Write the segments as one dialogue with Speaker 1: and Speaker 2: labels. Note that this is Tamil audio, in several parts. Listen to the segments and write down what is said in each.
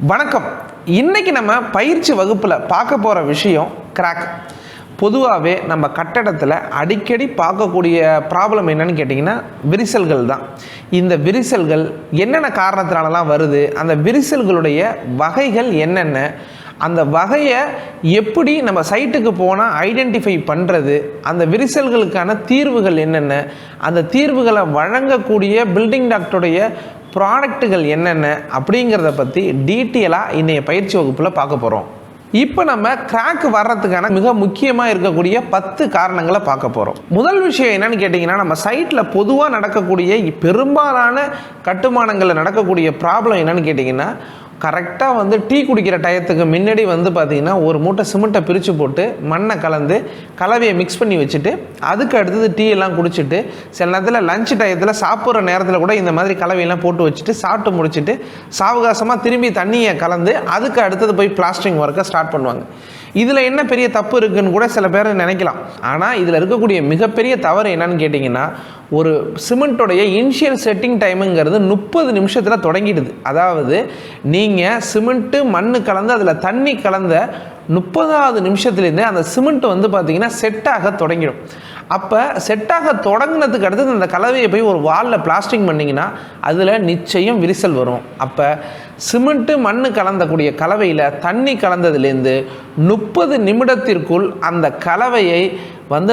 Speaker 1: வணக்கம். இன்னைக்கு நம்ம பயிற்சி வகுப்பில் பார்க்க போகிற விஷயம் கிராக். பொதுவாகவே நம்ம கட்டடத்தில் அடிக்கடி பார்க்கக்கூடிய ப்ராப்ளம் என்னன்னு கேட்டிங்கன்னா விரிசல்கள் தான். இந்த விரிசல்கள் என்னென்ன காரணத்தினாலலாம் வருது, அந்த விரிசல்களுடைய வகைகள் என்னென்ன, அந்த வகையை எப்படி நம்ம சைட்டுக்கு போனால் ஐடென்டிஃபை பண்ணுறது, அந்த விரிசல்களுக்கான தீர்வுகள் என்னென்ன, அந்த தீர்வுகளை வழங்கக்கூடிய பில்டிங் டாக்டருடைய ப்ராடக்ட்டுகள் என்னென்ன அப்படிங்கிறத பற்றி டீட்டெயிலாக இன்றைய பயிற்சி வகுப்பில் பார்க்க போகிறோம். இப்போ நம்ம கிராக் வர்றதுக்கான மிக முக்கியமாக இருக்கக்கூடிய 10 காரணங்களை பார்க்க போகிறோம். முதல் விஷயம் என்னன்னு கேட்டிங்கன்னா, நம்ம சைட்டில் பொதுவாக நடக்கக்கூடிய பெரும்பாலான கட்டுமானங்களில் நடக்கக்கூடிய ப்ராப்ளம் என்னன்னு கேட்டிங்கன்னா, கரெக்டாக டீ குடிக்கிற டயத்துக்கு முன்னாடி பார்த்திங்கன்னா ஒரு மூட்டை சிமெண்ட்டை பிரித்து போட்டு மண்ணை கலந்து கலவையை மிக்ஸ் பண்ணி வச்சுட்டு அதுக்கு அடுத்தது டீ எல்லாம் குடிச்சிட்டு சில நேரத்தில் லஞ்ச் டயத்தில் சாப்பிட்ற நேரத்தில் கூட இந்த மாதிரி கலவையெல்லாம் போட்டு வச்சுட்டு சாப்பிட்டு முடிச்சுட்டு சாவகாசமாக திரும்பி தண்ணியை கலந்து அதுக்கு அடுத்தது போய் பிளாஸ்டரிங் ஒர்க்கை ஸ்டார்ட் பண்ணுவாங்க. இதில் என்ன பெரிய தப்பு இருக்குதுன்னு கூட சில பேர் நினைக்கலாம். ஆனால் இதில் இருக்கக்கூடிய மிகப்பெரிய தவறு என்னன்னு கேட்டிங்கன்னா, ஒரு சிமெண்ட்டோடைய இனிஷியல் செட்டிங் டைமுங்கிறது 30 நிமிஷத்தில் தொடங்கிடுது. அதாவது நீங்கள் சிமெண்ட்டு மண் கலந்து அதில் தண்ணி கலந்த 30வது நிமிஷத்துலேருந்தே அந்த சிமெண்ட் பார்த்திங்கன்னா செட்டாக தொடங்கிடும். அப்போ செட்டாக தொடங்கினதுக்கு அடுத்தது அந்த கலவையை போய் ஒரு வாலில் பிளாஸ்டிங் பண்ணிங்கன்னா அதில் நிச்சயம் விரிசல் வரும். அப்போ சிமெண்ட்டு மண் கலந்தக்கூடிய கலவையில் தண்ணி கலந்ததுலேருந்து 30 நிமிடத்திற்குள் அந்த கலவையை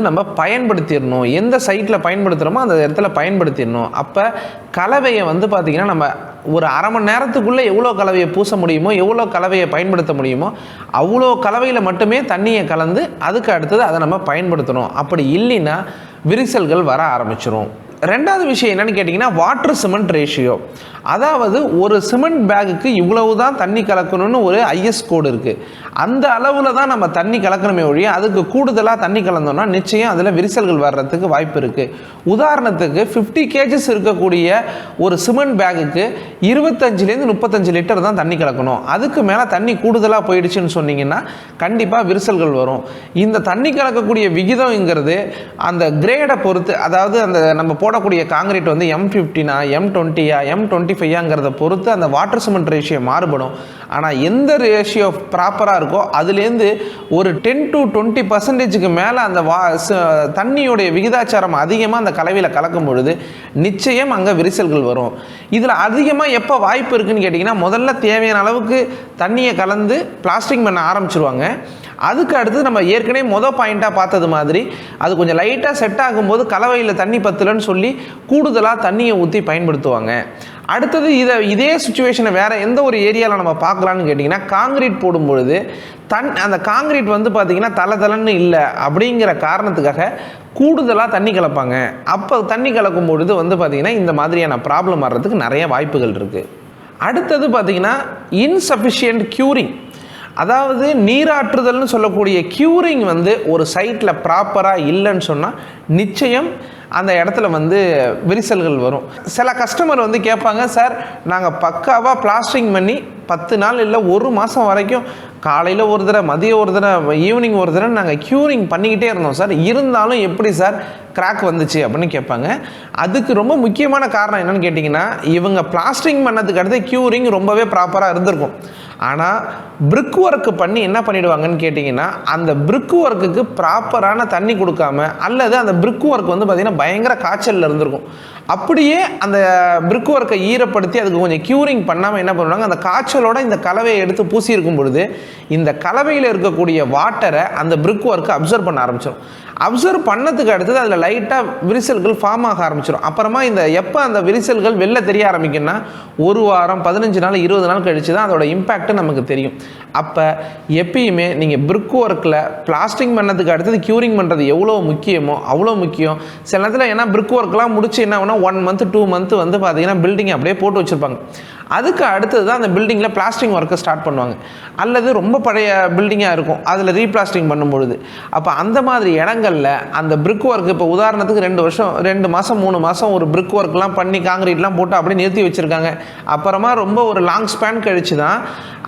Speaker 1: நம்ம பயன்படுத்திடணும். எந்த சைட்டில் பயன்படுத்துகிறோமோ அந்த இடத்துல பயன்படுத்திடணும். அப்போ கலவையை பார்த்திங்கன்னா நம்ம ஒரு அரை மணி நேரத்துக்குள்ளே எவ்வளோ கலவையை பூச முடியுமோ, எவ்வளோ கலவையை பயன்படுத்த முடியுமோ அவ்வளோ கலவையில் மட்டுமே தண்ணியை கலந்து அதுக்கு அடுத்தது அதை நம்ம பயன்படுத்தணும். அப்படி இல்லைன்னா விரிசல்கள் வர ஆரம்பிச்சிடும். ரெண்டாவது விஷயம் என்னென்னு கேட்டிங்கன்னா, வாட்டர் சிமெண்ட் ரேஷியோ. அதாவது ஒரு சிமெண்ட் பேக்குக்கு இவ்வளவு தான் தண்ணி கலக்கணும்னு ஒரு ஐஎஸ் கோடு இருக்குது. அந்த அளவில் தான் நம்ம தண்ணி கலக்கணுமே ஒழிய அதுக்கு கூடுதலாக தண்ணி கலந்தோம்னா நிச்சயம் அதில் விரிசல்கள் வர்றதுக்கு வாய்ப்பு இருக்குது. உதாரணத்துக்கு 50 கேஜஸ் இருக்கக்கூடிய ஒரு சிமெண்ட் பேக்குக்கு 25லேருந்து 35 லிட்டர் தான் தண்ணி கலக்கணும். அதுக்கு மேலே தண்ணி கூடுதலாக போயிடுச்சுன்னு சொன்னீங்கன்னா கண்டிப்பாக விரிசல்கள் வரும். இந்த தண்ணி கலக்கக்கூடிய விகிதம்ங்கிறது அந்த கிரேடை பொறுத்து, அதாவது அந்த நம்ம போடக்கூடிய காங்கிரீட் M50 M20 M25ங்கிறத பொறுத்து அந்த வாட்டர் சிமெண்ட் ரேஷியோ மாறுபடும். ஆனால் எந்த ரேஷியோ ப்ராப்பராக இருக்கோ அதுலேருந்து ஒரு 10 to 20% மேலே அந்த தண்ணியுடைய விகிதாச்சாரம் அதிகமாக அந்த கலவையில் கலக்கும் பொழுது நிச்சயம் அங்கே விரிசல்கள் வரும். இதில் அதிகமாக எப்போ வாய்ப்பு இருக்குதுன்னு கேட்டிங்கன்னா, முதல்ல தேவையான அளவுக்கு தண்ணியை கலந்து பிளாஸ்டிங் பண்ண ஆரம்பிச்சிருவாங்க. அதுக்கு அடுத்து நம்ம ஏற்கனவே பாயிண்ட்டாக பார்த்தது மாதிரி அது கொஞ்சம் லைட்டாக செட் ஆகும்போது கலவையில் தண்ணி பத்தலன்னு சொல்லி கூடுதலாக தண்ணியை ஊற்றி பயன்படுத்துவாங்க. அடுத்தது இதே சுச்சுவேஷனை வேறு எந்த ஒரு ஏரியாவில் நம்ம பார்க்கலான்னு கேட்டிங்கன்னா, காங்கிரீட் போடும்பொழுது அந்த காங்கிரீட் பார்த்திங்கன்னா தளன்னு இல்லை அப்படிங்கிற காரணத்துக்காக கூடுதலாக தண்ணி கலப்பாங்க. அப்போ தண்ணி கலக்கும் பொழுது பார்த்திங்கன்னா இந்த மாதிரியான ப்ராப்ளம் வர்றதுக்கு நிறைய வாய்ப்புகள் இருக்குது. அடுத்தது பார்த்திங்கன்னா இன்சஃபிஷியன்ட் க்யூரிங். அதாவது நீராற்றுதல்னு சொல்லக்கூடிய க்யூரிங் ஒரு சைட்டில் ப்ராப்பராக இல்லைன்னு சொன்னால் நிச்சயம் அந்த இடத்துல விரிசல்கள் வரும். சில கஸ்டமர் கேட்பாங்க, சார் நாங்கள் பக்காவாக பிளாஸ்டரிங் பண்ணி 10 நாள் இல்லை 1 மாதம் வரைக்கும் காலையில் ஒரு தடவை, மதியம் ஒரு தடவை, ஈவினிங் ஒரு தடவை நாங்கள் க்யூரிங் பண்ணிக்கிட்டே இருந்தோம் சார், இருந்தாலும் எப்படி சார் கிராக் வந்துச்சு அப்படின்னு கேட்பாங்க. அதுக்கு ரொம்ப முக்கியமான காரணம் என்னென்னு கேட்டிங்கன்னா, இவங்க பிளாஸ்டரிங் பண்ணதுக்கு அடுத்து க்யூரிங் ரொம்பவே ப்ராப்பராக இருந்திருக்கும். ஆனால் பிரிக் ஒர்க்கு பண்ணி என்ன பண்ணிடுவாங்கன்னு கேட்டிங்கன்னா, அந்த பிரிக் ஒர்க்குக்கு ப்ராப்பரான தண்ணி கொடுக்காம அல்லது அந்த பிரிக் ஒர்க் பார்த்திங்கன்னா பயங்கர காய்ச்சலில் இருந்திருக்கும். அப்படியே அந்த பிரிக் ஒர்க்கை ஈரப்படுத்தி அதுக்கு கொஞ்சம் க்யூரிங் பண்ணாமல் என்ன பண்ணுவாங்க, அந்த காய்ச்சலோட இந்த கலவையை எடுத்து பூசியிருக்கும் பொழுது இந்த கலவையில் இருக்கக்கூடிய வாட்டரை அந்த பிரிக் ஒர்க்கை அப்சர்வ் பண்ண ஆரம்பிச்சிடும். அப்சர்வ் பண்ணதுக்கு அடுத்தது அதில் லைட்டாக விரிசல்கள் ஃபார்ம் ஆக ஆரம்பிச்சிடும். அப்புறமா எப்போ அந்த விரிசல்கள் வெளில தெரிய ஆரம்பிக்குன்னா 1 வாரம் 15 நாள் 20 நாள் கழிச்சு தான் அதோட இம்பேக்ட்டு நமக்கு தெரியும். அப்போ எப்பயுமே நீங்கள் பிரிக் ஒர்க்கில் பிளாஸ்டிங் பண்ணதுக்கு அடுத்தது க்யூரிங் பண்ணுறது எவ்வளோ முக்கியமோ அவ்வளோ முக்கியம். சில நேரத்தில் ஏன்னா பிரிக் ஒர்க்லாம் முடிச்சு என்ன ஆகுனா 1 month 2 month பார்த்திங்கன்னா பில்டிங் அப்படியே போட்டு வச்சுருப்பாங்க. அதுக்கு அடுத்தது தான் அந்த பில்டிங்கில் பிளாஸ்டிங் ஒர்க்கை ஸ்டார்ட் பண்ணுவாங்க. அல்லது ரொம்ப பழைய பில்டிங்காக இருக்கும், அதில் ரீபிளாஸ்டிங் பண்ணும்பொழுது அப்போ அந்த மாதிரி இடங்களில் அந்த பிரிக் ஒர்க், இப்போ உதாரணத்துக்கு 2 மாதம் 3 மாதம் ஒரு பிரிக் ஒர்க்லாம் பண்ணி காங்கிரீட்லாம் போட்டு அப்படியே நிறுத்தி வச்சுருக்காங்க. அப்புறமா ரொம்ப ஒரு லாங் ஸ்பேன் கழித்து தான்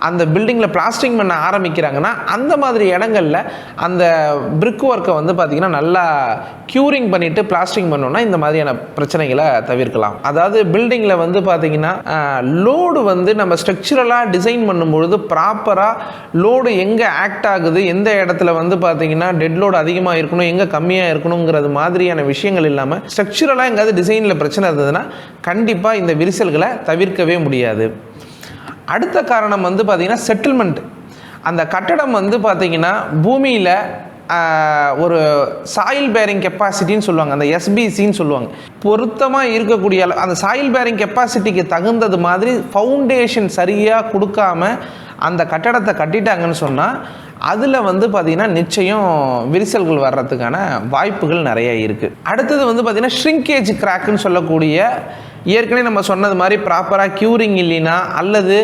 Speaker 1: அந்த பில்டிங்கில் பிளாஸ்டிங் பண்ண ஆரம்பிக்கிறாங்கன்னா அந்த மாதிரி இடங்களில் அந்த பிரிக் ஒர்க்கை வந்து பார்த்திங்கன்னா நல்லா க்யூரிங் பண்ணிவிட்டு பிளாஸ்டிங் பண்ணோன்னா இந்த மாதிரியான பிரச்சனைகளை தவிர்க்கலாம். அதாவது பில்டிங்கில் வந்து பார்த்திங்கன்னா லோடு வந்து நம்ம ஸ்ட்ரக்சரலாக டிசைன் பண்ணும்பொழுது ப்ராப்பராக லோடு எங்கே ஆக்ட் ஆகுது, எந்த இடத்துல வந்து பார்த்திங்கன்னா டெட் லோடு அதிகமாக இருக்கணும், எங்கே கம்மியாக இருக்கணுங்கிறது மாதிரியான விஷயங்கள் இல்லாமல் ஸ்ட்ரக்சரலாக எங்காவது டிசைனில் பிரச்சனை இருந்ததுன்னா கண்டிப்பாக இந்த விரிசல்களை தவிர்க்கவே முடியாது. அடுத்த காரணம் வந்து பார்த்திங்கன்னா செட்டில்மெண்ட். அந்த கட்டடம் வந்து பார்த்திங்கன்னா பூமியில் ஒரு சாயில் பேரிங் கெப்பாசிட்டின்னு சொல்லுவாங்க, அந்த எஸ்பிசின்னு சொல்லுவாங்க. பொருத்தமாக இருக்கக்கூடிய அந்த சாயில் பேரிங் கெப்பாசிட்டிக்கு தகுந்தது மாதிரி ஃபவுண்டேஷன் சரியாக கொடுக்காம அந்த கட்டடத்தை கட்டிட்டாங்கன்னு சொன்னால் அதில் வந்து பார்த்திங்கன்னா நிச்சயம் விரிசல்கள் வர்றதுக்கான வாய்ப்புகள் நிறைய இருக்குது. அடுத்தது வந்து பார்த்திங்கன்னா ஷ்ரிங்கேஜ் கிராக்குன்னு சொல்லக்கூடிய, ஏற்கனவே நம்ம சொன்னது மாதிரி ப்ராப்பராக க்யூரிங் இல்லைனா, அல்லது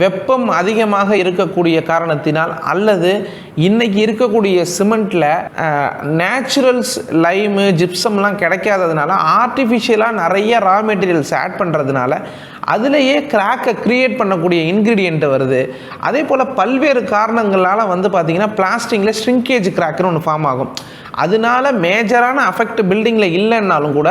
Speaker 1: வெப்பம் அதிகமாக இருக்கக்கூடிய காரணத்தினால், அல்லது இன்றைக்கி இருக்கக்கூடிய சிமெண்ட்டில் நேச்சுரல்ஸ் லைமு ஜிப்சம்லாம் கிடைக்காததுனால ஆர்டிஃபிஷியலாக நிறைய ரா மெட்டீரியல்ஸ் ஆட் பண்ணுறதுனால அதிலேயே கிராக்கை க்ரியேட் பண்ணக்கூடிய இன்க்ரீடியண்ட் வருது. அதே போல் பல்வேறு காரணங்களால் வந்து பார்த்திங்கன்னா பிளாஸ்டிக்கில் ஷ்ரிங்கேஜ் கிராக்குன்னு ஒன்று ஃபார்ம் ஆகும். அதனால மேஜரான அஃபெக்ட் பில்டிங்கில் இல்லைன்னாலும் கூட,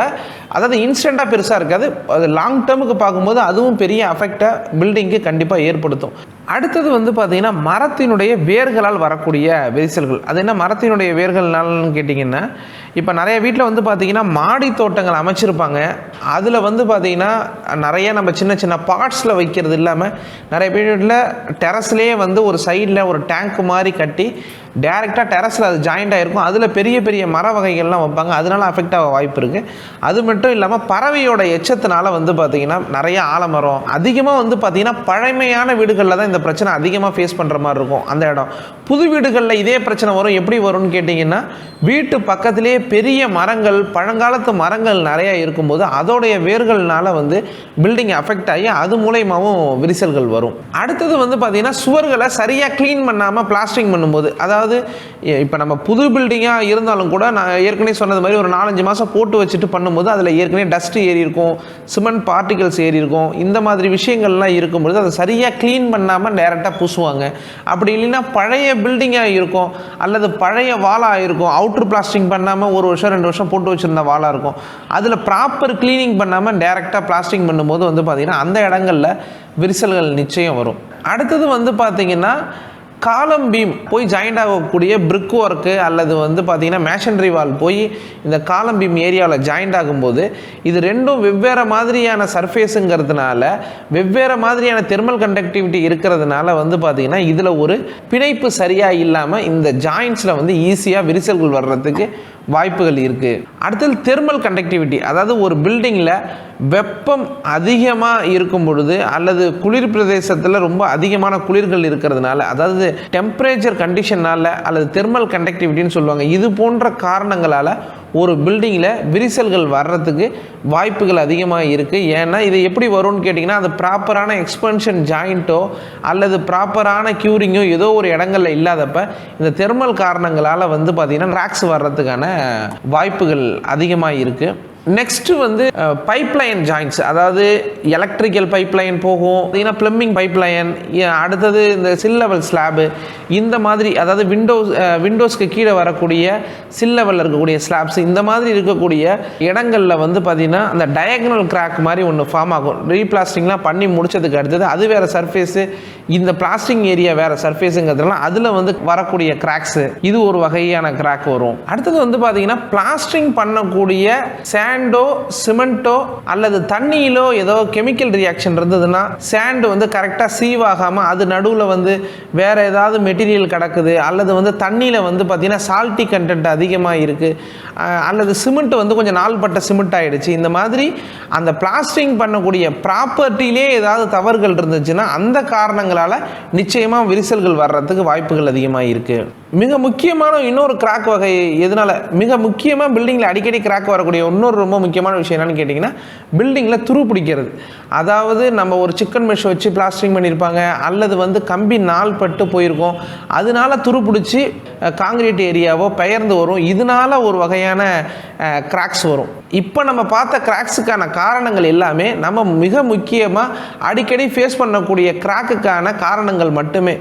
Speaker 1: அதாவது இன்ஸ்டண்ட்டாக பெருசாக இருக்காது, அது லாங் டேர்முக்கு பார்க்கும்போது அதுவும் பெரிய அஃபெக்டை பில்டிங்க்கு கண்டிப்பாக ஏற்படுத்தும். அடுத்தது வந்து பார்த்திங்கன்னா மரத்தினுடைய வேர்களால் வரக்கூடிய விரிசல்கள். அது என்ன மரத்தினுடைய வேர்கள்னாலன்னு கேட்டிங்கன்னா, இப்போ நிறைய வீட்டில் வந்து பார்த்திங்கன்னா மாடி தோட்டங்கள் அமைச்சிருப்பாங்க. அதில் வந்து பார்த்திங்கன்னா நிறைய நம்ம சின்ன சின்ன பாட்ஸில் வைக்கிறது இல்லாமல் நிறைய வீட்டில் டெரஸ்லேயே வந்து ஒரு சைடில் ஒரு டேங்க் மாதிரி கட்டி டேரெக்டாக டெரஸில் அது ஜாயிண்ட் ஆகிருக்கும். அதில் பெரிய பெரிய மர வகைகள்லாம் வைப்பாங்க, அதனால அஃபெக்ட் ஆக வாய்ப்பு இருக்குது. அது மட்டும் இல்லாமல் பறவையோட எச்சத்தினால வந்து பார்த்திங்கன்னா நிறைய ஆலமரம் அதிகமாக வந்து பார்த்திங்கன்னா பழமையான வீடுகளில் தான் இந்த பிரச்சனை அதிகமாக ஃபேஸ் பண்ணுற மாதிரி இருக்கும். அந்த இடம் புது வீடுகளில் இதே பிரச்சனை வரும். எப்படி வரும்னு கேட்டிங்கன்னா, வீட்டு பக்கத்திலே பெரிய மரங்கள், பழங்காலத்து மரங்கள் நிறையா இருக்கும்போது அதோடைய வேர்கள்னால வந்து பில்டிங் அஃபெக்ட் ஆகி அது மூலயமாவும் விரிசல்கள் வரும். அடுத்தது வந்து பார்த்திங்கன்னா சுவர்களை சரியாக க்ளீன் பண்ணாமல் பிளாஸ்டிங் பண்ணும்போது, அதாவது இப்போ நம்ம புது பில்டிங்காக இருந்தாலும் கூட நான் ஏற்கனவே சொன்னது மாதிரி ஒரு 4-5 மாதம் போட்டு வச்சுட்டு பண்ணும்போது அதில் ஏற்கனவே டஸ்ட் ஏறி இருக்கும், சிமெண்ட் பார்ட்டிகல்ஸ் ஏறி இருக்கும். இந்த மாதிரி விஷயங்கள்லாம் இருக்கும்பொழுது அதை சரியாக க்ளீன் பண்ணாமல் டேரெக்டாக பூசுவாங்க. அப்படி இல்லைன்னா பழைய பில்டிங்காக இருக்கும் அல்லது பழைய வாலாக இருக்கும், அவுட்ரு பிளாஸ்டிங் பண்ணாமல் 1 வருஷம் 2 வருஷம் போட்டு வச்சுருந்த வாலாக இருக்கும். அதில் ப்ராப்பர் க்ளீனிங் பண்ணாமல் டேரெக்டாக பிளாஸ்டிங் பண்ணும்போது வந்து பார்த்திங்கன்னா அந்த இடங்களில் விரிசல்கள் நிச்சயம் வரும். அடுத்தது வந்து பார்த்திங்கன்னா காலம் பீம் போய் ஜாயிண்ட் ஆகக்கூடிய பிரிக் ஒர்க்கு அல்லது வந்து பார்த்திங்கன்னா மேஷனரி வால் போய் இந்த காலம் பீம் ஏரியாவில் ஜாயிண்ட் ஆகும்போது இது ரெண்டும் வெவ்வேறு மாதிரியான சர்ஃபேஸுங்கிறதுனால வெவ்வேறு மாதிரியான தெர்மல் கண்டக்டிவிட்டி இருக்கிறதுனால வந்து பார்த்திங்கன்னா இதில் ஒரு பிணைப்பு சரியாக இல்லாமல் இந்த ஜாயிண்ட்ஸில் வந்து ஈஸியாக விரிசல்கள் வர்றதுக்கு வாய்ப்புகள் இருக்குது. அடுத்தது தெர்மல் கண்டக்டிவிட்டி, அதாவது ஒரு பில்டிங்கில் வெப்பம் அதிகமாக இருக்கும் பொழுது அல்லது குளிர் பிரதேசத்தில் ரொம்ப அதிகமான குளிர்கள் இருக்கிறதுனால, அதாவது டெம்பரேச்சர் கண்டிஷனால் அல்லது தெர்மல் கண்டக்டிவிட்டின்னு சொல்லுவாங்க, இது போன்ற காரணங்களால் ஒரு பில்டிங்கில் விரிசல்கள் வர்றதுக்கு வாய்ப்புகள் அதிகமாக இருக்குது. ஏன்னா இது எப்படி வரும்னு கேட்டிங்கன்னா, அது ப்ராப்பரான எக்ஸ்பென்ஷன் ஜாயிண்ட்டோ அல்லது ப்ராப்பரான க்யூரிங்கோ ஏதோ ஒரு இடங்களில் இல்லாதப்ப இந்த தெர்மல் காரணங்களால் வந்து பார்த்திங்கன்னா கிராக்ஸ் வர்றதுக்கான வாய்ப்புகள் அதிகமாக இருக்குது. நெக்ஸ்ட்டு வந்து பைப்லைன் ஜாயிண்ட்ஸ், அதாவது எலக்ட்ரிக்கல் பைப்லைன் போகும், பார்த்தீங்கன்னா ப்ளம்பிங் பைப்லைன், அடுத்தது இந்த சில் லெவல் ஸ்லாபு, இந்த மாதிரி அதாவது விண்டோஸ்க்கு கீழே வரக்கூடிய சில் லெவலில் இருக்கக்கூடிய ஸ்லாப்ஸ், இந்த மாதிரி இருக்கக்கூடிய இடங்களில் வந்து பார்த்திங்கன்னா அந்த டயகனல் கிராக் மாதிரி ஒன்று ஃபார்ம் ஆகும். ரீபிளாஸ்டிங்லாம் பண்ணி முடிச்சதுக்கு அடுத்தது அது வேறு சர்ஃபேஸு, இந்த பிளாஸ்டிங் ஏரியா வேறு சர்ஃபேஸுங்கிறதுனால அதில் வந்து வரக்கூடிய கிராக்ஸு, இது ஒரு வகையான கிராக் வரும். அடுத்தது வந்து பார்த்திங்கன்னா பிளாஸ்டிங் பண்ணக்கூடிய சாண்டோ சிமெண்ட்டோ அல்லது தண்ணியிலோ ஏதோ கெமிக்கல் ரியாக்ஷன் இருந்ததுன்னா சாண்டு வந்து கரெக்டாக சீவ் ஆகாமல் அது நடுவில் வந்து வேறு ஏதாவது மெட்டீரியல் கிடக்குது, அல்லது வந்து தண்ணியில் வந்து பார்த்திங்கன்னா சால்ட்டி கண்டென்ட் அதிகமாக இருக்குது, அல்லது சிமெண்ட் வந்து கொஞ்சம் நாள்பட்ட சிமெண்ட் ஆகிடுச்சு, இந்த மாதிரி அந்த பிளாஸ்டிங் பண்ணக்கூடிய ப்ராப்பர்ட்டிலே ஏதாவது தவறுகள் இருந்துச்சுன்னா அந்த காரணங்களால் நிச்சயமாக விரிசல்கள் வர்றதுக்கு வாய்ப்புகள் அதிகமாக இருக்குது. மிக முக்கியமான இன்னொரு கிராக் வகை எதனால, மிக முக்கியமாக பில்டிங்கில் அடிக்கடி கிராக் வரக்கூடிய இன்னொரு ரொம்ப முக்கியமான விஷயம் என்னன்னு கேட்டிங்கன்னா, பில்டிங்கில் துரு பிடிக்கிறது. அதாவது நம்ம ஒரு சிக்கன் மெஷ் வச்சு பிளாஸ்டரிங் பண்ணியிருப்பாங்க, அல்லது கம்பி நாள் பட்டு போயிருக்கோம், அதனால துரு பிடிச்சி காங்கிரீட் ஏரியாவோ பெயர்ந்து வரும். இதனால ஒரு வகையான கிராக்ஸ் வரும். இப்போ நம்ம பார்த்த கிராக்ஸுக்கான காரணங்கள் எல்லாமே நம்ம மிக முக்கியமாக அடிக்கடி ஃபேஸ் பண்ணக்கூடிய கிராக்குக்கான காரணங்கள் மட்டுமே.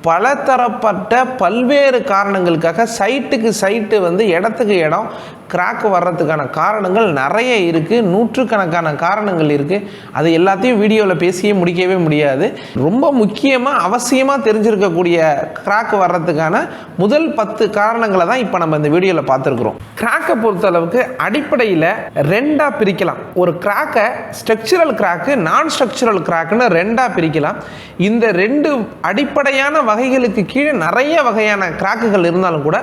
Speaker 1: பலதரப்பட்ட பல்வேறு காரணங்களுக்காக சைட்டுக்கு சைட்டு இடத்துக்கு இடம் கிராக் வர்றதுக்கான காரணங்கள் நிறைய இருக்குது. நூற்றுக்கணக்கான காரணங்கள் இருக்குது. அது எல்லாத்தையும் வீடியோவில் பேசியே முடிக்கவே முடியாது. ரொம்ப முக்கியமாக அவசியமாக தெரிஞ்சிருக்கக்கூடிய கிராக் வர்றதுக்கான முதல் 10 காரணங்களை தான் இப்போ நம்ம இந்த வீடியோவில் பார்த்துருக்குறோம். கிராக்கை பொறுத்தளவுக்கு அடிப்படையில் 2ஆக பிரிக்கலாம். ஒரு கிராக்கை ஸ்ட்ரக்சரல் கிராக்கு, நான் ஸ்ட்ரக்சரல் கிராக்குன்னு 2ஆக பிரிக்கலாம். இந்த 2 அடிப்படையான வகைகளுக்கு கீழே நிறைய வகையான கிராக்குகள் இருந்தாலும் கூட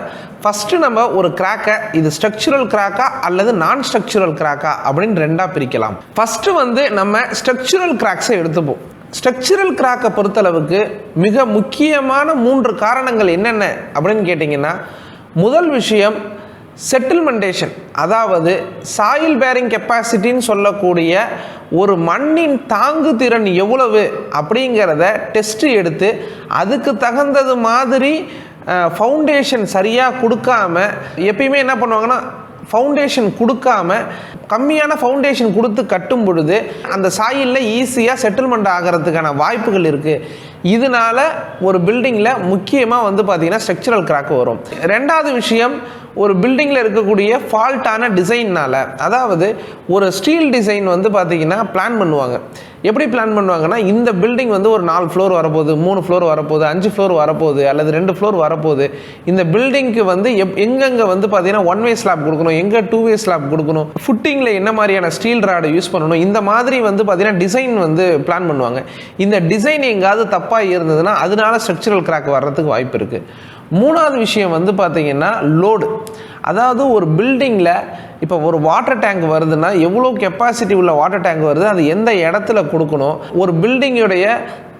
Speaker 1: ஃபஸ்ட்டு நம்ம ஒரு கிராக்கை இது ஸ்ட்ரக்சரல் கிராக்கா அல்லது நான் ஸ்ட்ரக்சரல் கிராக்கா அப்படின்னு 2ஆக பிரிக்கலாம். ஃபஸ்ட்டு நம்ம ஸ்ட்ரக்சரல் கிராக்ஸை எடுத்துப்போம். ஸ்ட்ரக்சரல் கிராக்கை பொறுத்தளவுக்கு மிக முக்கியமான 3 காரணங்கள் என்னென்ன அப்படின்னு கேட்டிங்கன்னா, முதல் விஷயம் செட்டில்மெண்டேஷன், அதாவது சாயில் பேரிங் கெப்பாசிட்டின்னு சொல்லக்கூடிய ஒரு மண்ணின் தாங்கு திறன் எவ்வளவு அப்படிங்கிறத டெஸ்ட்டு எடுத்து அதுக்கு தகுந்தது மாதிரி ஃபவுண்டேஷன் சரியாக கொடுக்காம, எப்பயுமே என்ன பண்ணுவாங்கன்னா ஃபவுண்டேஷன் கொடுக்காம கம்மியான ஃபவுண்டேஷன் கொடுத்து கட்டும் பொழுது அந்த சாயிலில் ஈஸியாக செட்டில்மெண்ட் ஆகிறதுக்கான வாய்ப்புகள் இருக்குது. இதனால் ஒரு பில்டிங்கில் முக்கியமாக பார்த்திங்கன்னா ஸ்ட்ரக்சரல் கிராக் வரும். ரெண்டாவது விஷயம், ஒரு பில்டிங்கில் இருக்கக்கூடிய ஃபால்ட்டான டிசைன்னால், அதாவது ஒரு ஸ்டீல் டிசைன் பார்த்திங்கன்னா பிளான் பண்ணுவாங்க. எப்படி பிளான் பண்ணுவாங்கன்னா, இந்த பில்டிங் ஒரு 4 ஃப்ளோர் வரப்போகுது, 3 ஃப்ளோர் வரப்போகுது, 5 ஃப்ளோர் வரப்போகுது, அல்லது 2 ஃப்ளோர் வரப்போகுது. இந்த பில்டிங்க்கு எங்கெங்கே பார்த்தீங்கன்னா 1 வே ஸ்லாப் கொடுக்கணும், எங்கே 2 வே ஸ்லாப் கொடுக்கணும், ஃபுட்டிங்கில் என்ன மாதிரியான ஸ்டீல் ராடை யூஸ் பண்ணணும், இந்த மாதிரி பார்த்தீங்கன்னா டிசைன் பிளான் பண்ணுவாங்க. இந்த டிசைன் எங்காவது தப்பாக இருந்ததுன்னா அதனால ஸ்ட்ரக்சரல் கிராக் வர்றதுக்கு வாய்ப்பு இருக்குது. மூணாவது விஷயம் பார்த்தீங்கன்னா லோடு. அதாவது ஒரு பில்டிங்கில் இப்போ ஒரு வாட்டர் டேங்க் வருதுன்னா எவ்வளோ கெப்பாசிட்டி உள்ள வாட்டர் டேங்க் வருது, அது எந்த இடத்துல கொடுக்கணும், ஒரு பில்டிங்குடைய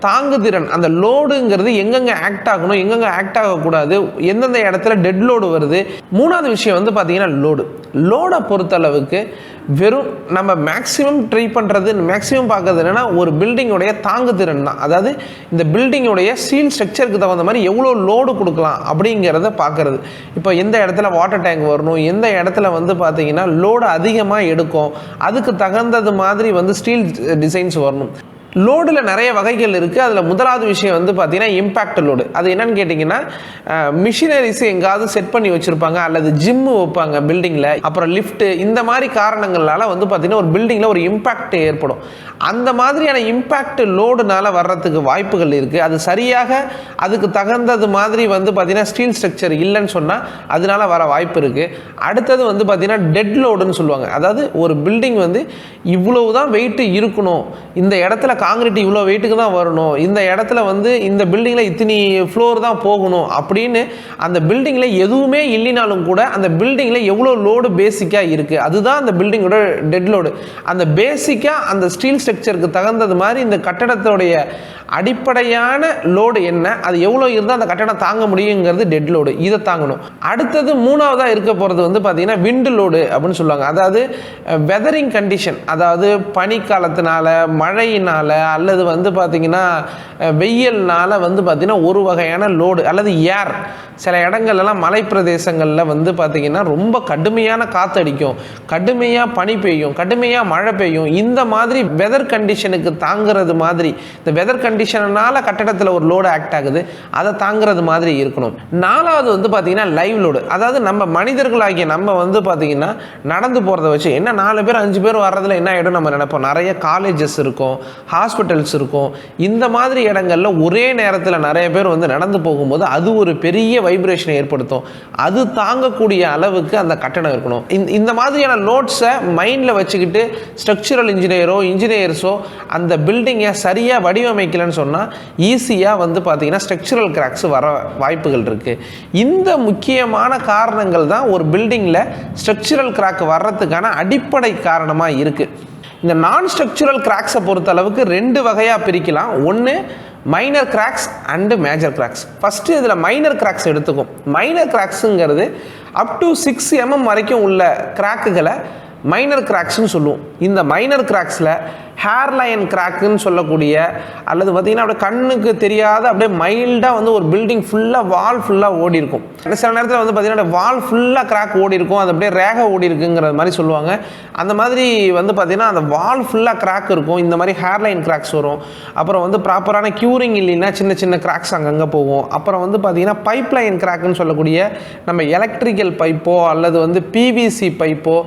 Speaker 1: தாங்கு திறன், அந்த லோடுங்கிறது எங்கெங்கே ஆக்ட் ஆகணும், எங்கெங்கே ஆக்ட் ஆகக்கூடாது, எந்தெந்த இடத்துல டெட் லோடு வருது. மூணாவது விஷயம் பார்த்தீங்கன்னா லோடை பொறுத்தளவுக்கு வெறும் நம்ம மேக்ஸிமம் ட்ரை பண்ணுறது, மேக்ஸிமம் பார்க்கறது என்னென்னா ஒரு பில்டிங்குடைய தாங்கு திறன் தான். அதாவது இந்த பில்டிங்குடைய ஸ்டீல் ஸ்ட்ரக்சருக்கு தகுந்த மாதிரி எவ்வளோ லோடு கொடுக்கலாம் அப்படிங்கிறத பார்க்குறது. இப்போ எந்த இடத்துல வாட்டர் டேங்க் வரணும், எந்த இடத்துல பார்த்தீங்கன்னா லோடு அதிகமாக எடுக்கும், அதுக்கு தகுந்தது மாதிரி ஸ்டீல் டிசைன்ஸ் வரணும். லோடில் நிறைய வகைகள் இருக்குது. அதில் முதலாவது விஷயம் பார்த்தீங்கன்னா இம்பேக்ட் லோடு. அது என்னன்னு கேட்டிங்கன்னா, மிஷினரிஸ் எங்காவது செட் பண்ணி வச்சுருப்பாங்க, அல்லது ஜிம்மு வைப்பாங்க பில்டிங்கில், அப்புறம் லிஃப்ட்டு, இந்த மாதிரி காரணங்களால் பார்த்தீங்கன்னா ஒரு பில்டிங்கில் ஒரு இம்பேக்ட் ஏற்படும். அந்த மாதிரியான இம்பேக்ட் லோடுனால வர்றதுக்கு வாய்ப்புகள் இருக்குது. அது சரியாக அதுக்கு தகுந்தது மாதிரி பார்த்தீங்கன்னா ஸ்டீல் ஸ்ட்ரக்சர் இல்லைன்னு சொன்னால் அதனால வர வாய்ப்பு இருக்குது. அடுத்தது பார்த்தீங்கன்னா டெட் லோடுன்னு சொல்லுவாங்க. அதாவது ஒரு பில்டிங் இவ்வளவு தான் வெயிட்டு இருக்கணும், இந்த இடத்துல காங்கிரீட் இவ்வளோ வெயிட்டுக்கு தான் வரணும், இந்த இடத்துல இந்த பில்டிங்கில் இத்தனை ஃப்ளோர் தான் போகணும் அப்படின்னு அந்த பில்டிங்கில் எதுவுமே இல்லைனாலும் கூட அந்த பில்டிங்கில் எவ்வளோ லோடு பேசிக்காக இருக்குது, அதுதான் அந்த பில்டிங்கோட டெட் லோடு. அந்த பேசிக்காக அந்த ஸ்டீல் ஸ்ட்ரக்சருக்கு தகுந்தது மாதிரி இந்த கட்டடத்தோடைய அடிப்படையான லோடு என்ன, அது எவ்வளோ இருந்தால் அந்த கட்டடம் தாங்க முடியுங்கிறது டெட் லோடு. இதை தாங்கணும். அடுத்தது மூணாவதாக இருக்க போகிறது பார்த்தீங்கன்னா விண்டு லோடு அப்படின்னு சொல்லுவாங்க. அதாவது வெதரிங் கண்டிஷன், அதாவது பனிக்காலத்தினால, மழையினால், அல்லது பார்த்தீங்கன்னா வெயில்னால பார்த்தீங்கன்னா ஒரு வகையான லோடு, அல்லது ஏர். சில இடங்கள்லாம் மலை பிரதேசங்களில் பார்த்தீங்கன்னா ரொம்ப கடுமையான காற்று அடிக்கும், கடுமையாக பனி பெய்யும், கடுமையாக மழை பெய்யும். இந்த மாதிரி வெதர் கண்டிஷனுக்கு தாங்கிறது மாதிரி, இந்த வெதர் கண்டிஷனால் கட்டடத்தில் ஒரு லோடு ஆக்ட் ஆகுது, அதை தாங்கிறது மாதிரி இருக்கணும். நாலாவது பார்த்தீங்கன்னா லைவ் லோடு. அதாவது நம்ம மனிதர்களாகிய நம்ம பார்த்தீங்கன்னா நடந்து போகிறத வச்சு என்ன 4 பேர் 5 பேர் வர்றதுல என்ன ஆகிடும் நம்ம நினைப்போம். நிறைய காலேஜஸ் இருக்கும், ஹாஸ்பிட்டல்ஸ் இருக்கும். இந்த மாதிரி இடங்கள்ல ஒரே நேரத்தில் நிறைய பேர் நடந்து போகும்போது அது ஒரு பெரிய வைப்ரேஷனை ஏற்படுத்தும். அது தாங்கக்கூடிய அளவுக்கு அந்த கட்டணம் இருக்கணும். இந்த மாதிரியான லோட்ஸை மைண்டில் வச்சுக்கிட்டு ஸ்ட்ரக்சரல் இன்ஜினியர்ஸோ அந்த பில்டிங்கை சரியாக வடிவமைக்கலன்னு சொன்னால் ஈஸியாக பார்த்தீங்கன்னா ஸ்ட்ரக்சரல் கிராக்ஸ் வர வாய்ப்புகள் இருக்குது. இந்த முக்கியமான காரணங்கள் தான் ஒரு பில்டிங்கில் ஸ்ட்ரக்சரல் கிராக் வர்றதுக்கான அடிப்படை காரணமாக இருக்குது. இந்த நான் ஸ்ட்ரக்சரல் கிராக்ஸை பொறுத்த அளவுக்கு 2 வகையாக பிரிக்கலாம். ஒன்று minor cracks and major cracks. First இதில் மைனர் கிராக்ஸ் எடுத்துக்கும். மைனர் கிராக்ஸுங்கிறது அப் டு 6 mm வரைக்கும் உள்ள கிராக்குகளை மைனர் கிராக்ஸ்னு சொல்லுவோம். இந்த மைனர் கிராக்ஸில் ஹேர்லைன் கிராக்குன்னு சொல்லக்கூடிய அல்லது பார்த்திங்கன்னா அப்படியே கண்ணுக்கு தெரியாத அப்படியே மைல்டாக வந்து ஒரு பில்டிங் ஃபுல்லாக வால் ஃபுல்லாக ஓடி இருக்கும். சில நேரத்தில் வந்து பார்த்திங்கன்னா வால் ஃபுல்லாக கிராக் ஓடி இருக்கும், அது அப்படியே ரேகை ஓடி இருக்குங்கிற மாதிரி சொல்லுவாங்க. அந்த மாதிரி வந்து பார்த்திங்கன்னா அந்த வால் ஃபுல்லாக கிராக் இருக்கும். இந்த மாதிரி ஹேர்லைன் கிராக்ஸ் வரும். அப்புறம் வந்து ப்ராப்பரான க்யூரிங் இல்லைன்னா சின்ன சின்ன கிராக்ஸ் அங்கங்கே போகும். அப்புறம் வந்து பார்த்திங்கன்னா பைப்லைன் கிராக்குன்னு சொல்லக்கூடிய நம்ம எலக்ட்ரிக்கல் பைப்போ அல்லது வந்து பிவிசி பைப்போ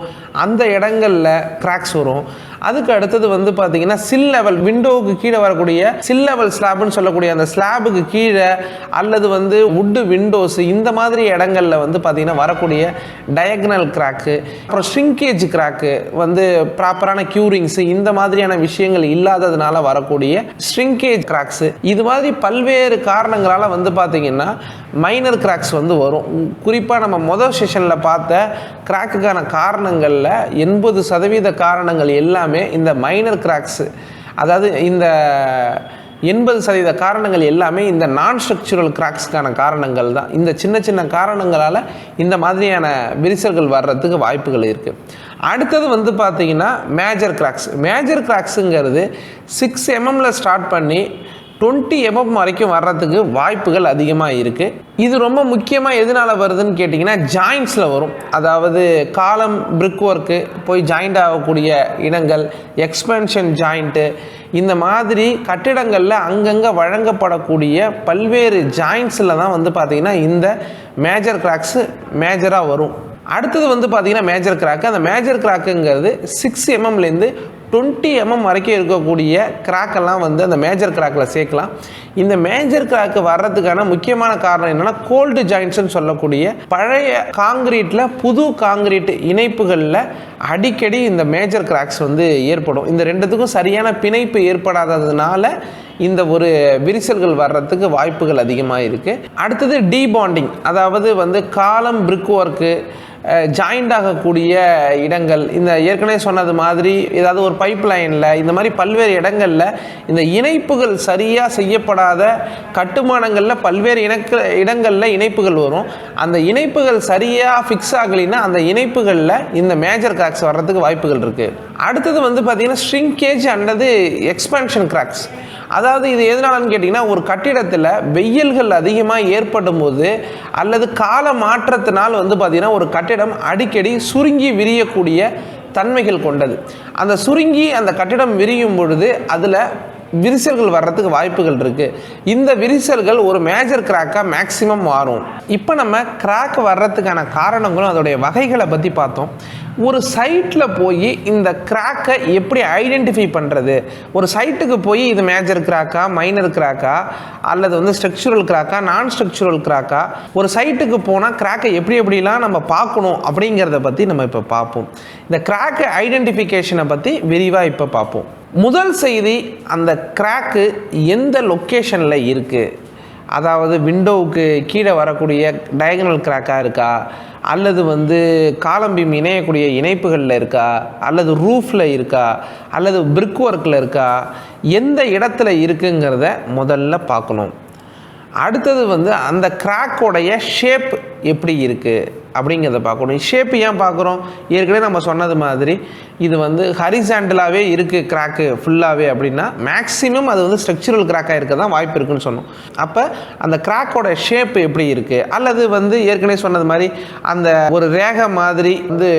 Speaker 1: அந்த இடங்களில் கிராக்ஸ் வரும். அதுக்கு அடுத்தது வந்து பார்த்தீங்கன்னா சில் லெவல், விண்டோவுக்கு கீழே வரக்கூடிய சில் லெவல் ஸ்லாப்னு சொல்லக்கூடிய அந்த ஸ்லாபுக்கு கீழே அல்லது வந்து வுட்டு விண்டோஸ் இந்த மாதிரி இடங்களில் வந்து பார்த்தீங்கன்னா வரக்கூடிய டயக்னல் கிராக்கு, அப்புறம் ஷ்ரிங்கேஜ் கிராக்கு வந்து ப்ராப்பரான க்யூரிங்ஸு இந்த மாதிரியான விஷயங்கள் இல்லாததுனால வரக்கூடிய ஷ்ரிங்கேஜ் கிராக்ஸு, இது மாதிரி பல்வேறு காரணங்களால் வந்து பார்த்தீங்கன்னா மைனர் கிராக்ஸ் வந்து வரும். குறிப்பாக நம்ம முதல் செஷனில் பார்த்த கிராக்குக்கான காரணங்களில் 80% காரணங்கள் எல்லாமே இந்த மைனர் கிராக்ஸு, அதாவது இந்த 80% காரணங்கள் எல்லாமே இந்த நான் ஸ்ட்ரக்சுரல் கிராக்ஸ்க்கான காரணங்கள் தான். இந்த சின்ன சின்ன காரணங்களால் இந்த மாதிரியான விரிசல்கள் வர்றதுக்கு வாய்ப்புகள் இருக்குது. அடுத்தது வந்து பார்த்திங்கன்னா மேஜர் கிராக்ஸ். மேஜர் கிராக்ஸுங்கிறது 6 mm ஸ்டார்ட் பண்ணி 20 mm வரைக்கும் வர்றதுக்கு வாய்ப்புகள் அதிகமாக இருக்குது. இது ரொம்ப முக்கியமாக எதனால் வருதுன்னு கேட்டிங்கன்னா ஜாயிண்ட்ஸில் வரும். அதாவது காலம் பிரிக் ஒர்க்கு போய் ஜாயிண்ட் ஆகக்கூடிய இடங்கள், எக்ஸ்பென்ஷன் ஜாயிண்ட்டு, இந்த மாதிரி கட்டிடங்களில் அங்கங்கே வழங்கப்படக்கூடிய பல்வேறு ஜாயிண்ட்ஸில் தான் வந்து பார்த்திங்கன்னா இந்த மேஜர் கிராக்ஸு மேஜராக வரும். அடுத்தது வந்து பார்த்திங்கன்னா மேஜர் கிராக்கு. அந்த மேஜர் கிராக்குங்கிறது 6 mmலேருந்து 20 mm வரைக்கும் இருக்கக்கூடிய கிராக்கெல்லாம் வந்து அந்த மேஜர் கிராக்கில் சேர்க்கலாம். இந்த மேஜர் கிராக்கு வர்றதுக்கான முக்கியமான காரணம் என்னென்னா கோல்டு ஜாயிண்ட்ஸ்ன்னு சொல்லக்கூடிய பழைய காங்கிரீட்டில் புது காங்கிரீட் இணைப்புகளில் அடிக்கடி இந்த மேஜர் கிராக்ஸ் வந்து ஏற்படும். இந்த ரெண்டுத்துக்கும் சரியான பிணைப்பு ஏற்படாததுனால இந்த ஒரு விரிசல்கள் வர்றதுக்கு வாய்ப்புகள் அதிகமாக இருக்குது. அடுத்தது டீபாண்டிங், அதாவது வந்து காலம் பிரிக் ஒர்க்கு ஜாயிண்ட் ஆகக்கூடிய இடங்கள், இந்த ஏற்கனவே சொன்னது மாதிரி ஏதாவது ஒரு பைப் லைனில் இந்த மாதிரி பல்வேறு இடங்களில் இந்த இணைப்புகள் சரியாக செய்யப்படாத கட்டுமானங்களில் பல்வேறு இடங்களில் இணைப்புகள் வரும். அந்த இணைப்புகள் சரியாக ஃபிக்ஸ் ஆகலைன்னா அந்த இணைப்புகளில் இந்த மேஜர் கிராக்ஸ் வர்றதுக்கு வாய்ப்புகள் இருக்குது. அடுத்தது வந்து பார்த்திங்கன்னா ஷ்ரிங்கேஜ் அல்லது எக்ஸ்பான்ஷன் கிராக்ஸ். அதாவது இது எதனாலன்னு கேட்டிங்கன்னா ஒரு கட்டிடத்தில் வெயில்கள் அதிகமாக ஏற்படும் போது அல்லது கால மாற்றத்தினால் வந்து பார்த்திங்கன்னா ஒரு கட்டிடம் அடிக்கடி சுருங்கி விரியக்கூடிய தன்மைகள் கொண்டது. அந்த சுருங்கி அந்த கட்டிடம் விரியும் பொழுது அதில் விரிசல்கள் வர்றதுக்கு வாய்ப்புகள் இருக்குது. இந்த விரிசல்கள் ஒரு மேஜர் கிராக்காக மேக்ஸிமம் மாறும். இப்போ நம்ம கிராக் வர்றதுக்கான காரணங்களும் அதோடைய வகைகளை பற்றி பார்த்தோம். ஒரு சைட்டில் போய் இந்த கிராக்கை எப்படி ஐடென்டிஃபை பண்ணுறது, ஒரு சைட்டுக்கு போய் இது மேஜர் கிராக்கா, மைனர் கிராக்கா, அல்லது வந்து ஸ்ட்ரக்சுரல் கிராக்கா, நான் ஸ்ட்ரக்சுரல் கிராக்கா, ஒரு சைட்டுக்கு போனால் கிராக்கை எப்படிலாம் நம்ம பார்க்கணும் அப்படிங்கிறத பற்றி நம்ம இப்போ பார்ப்போம். இந்த கிராக்கு ஐடென்டிஃபிகேஷனை பற்றி விரிவாக இப்போ பார்ப்போம். முதல் செய்தி, அந்த கிராக்கு எந்த லொக்கேஷனில் இருக்குது, அதாவது விண்டோவுக்கு கீழே வரக்கூடிய டயகனல் கிராக்காக இருக்கா, அல்லது வந்து காலம் பீம் இணையக்கூடிய இணைப்புகளில் இருக்கா, அல்லது ரூஃபில் இருக்கா, அல்லது பிரிக் ஒர்க்கில் இருக்கா, எந்த இடத்துல இருக்குங்கிறத முதல்ல பார்க்கணும். அடுத்தது வந்து அந்த கிராக்கோடைய ஷேப் எப்படி இருக்குது அப்படிங்கிறத பார்க்கணும். ஷேப்பு ஏன் பார்க்குறோம், ஏற்கனவே நம்ம சொன்னது மாதிரி இது வந்து ஹரிசாண்டலாகவே இருக்குது கிராக்கு ஃபுல்லாகவே அப்படின்னா மேக்ஸிமம் அது வந்து ஸ்ட்ரக்சுரல் கிராக்காக இருக்க தான் வாய்ப்பு இருக்குதுன்னு சொன்னோம். அப்போ அந்த கிராக்கோட ஷேப்பு எப்படி இருக்குது, அல்லது வந்து ஏற்கனவே சொன்னது மாதிரி அந்த ஒரு ரேகை மாதிரி வந்து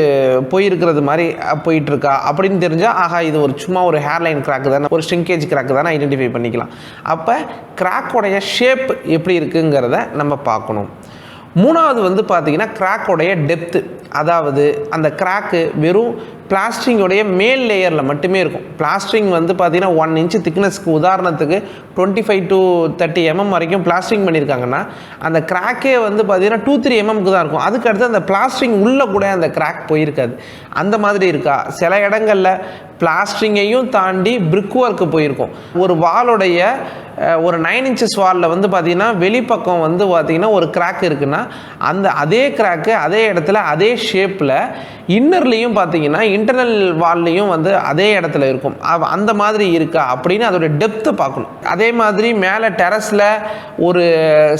Speaker 1: போயிருக்கிறது மாதிரி போயிட்டுருக்கா அப்படின்னு தெரிஞ்சால் ஆஹா இது ஒரு சும்மா ஒரு ஹேர்லைன் கிராக்கு தானே, ஒரு ஷ்ரிங்கேஜ் கிராக்கு தானே ஐடென்டிஃபை பண்ணிக்கலாம். அப்போ கிராக்கோடைய ஷேப் எப்படி இருக்குங்கிறத நம்ம பார்க்கணும். மூணாவது வந்து பார்த்திங்கன்னா கிராக்கோடைய டெப்த்து, அதாவது அந்த கிராக்கு வெறும் பிளாஸ்டரிங்கோடைய மேல் லேயரில் மட்டுமே இருக்கும். பிளாஸ்டரிங் வந்து பார்த்திங்கன்னா 1 inch திக்னஸ்க்கு உதாரணத்துக்கு 25 to 30 mm வரைக்கும் பிளாஸ்டரிங் பண்ணியிருக்காங்கன்னா அந்த கிராக்கே வந்து பார்த்திங்கன்னா 2-3 mmக்கு தான் இருக்கும். அதுக்கடுத்து அந்த பிளாஸ்டரிங் உள்ளே கூட அந்த கிராக் போயிருக்காது. அந்த மாதிரி இருக்கா. சில இடங்களில் பிளாஸ்டரிங்கையும் தாண்டி பிரிக் ஒர்க்கு போயிருக்கும். ஒரு வாலோடைய ஒரு 9 inches வாலில் வந்து பார்த்திங்கன்னா வெளிப்பக்கம் வந்து பார்த்திங்கன்னா ஒரு கிராக் இருக்குன்னா அந்த அதே கிராக்கு அதே இடத்துல அதே ஷேப்பில் இன்னர்லேயும் பார்த்திங்கன்னா இன்டர்னல் வால்லையும் வந்து அதே இடத்துல இருக்கும், அந்த மாதிரி இருக்கா அப்படின்னு அதோட டெப்த்தை பார்க்கணும். அதே மாதிரி மேலே டெரஸில் ஒரு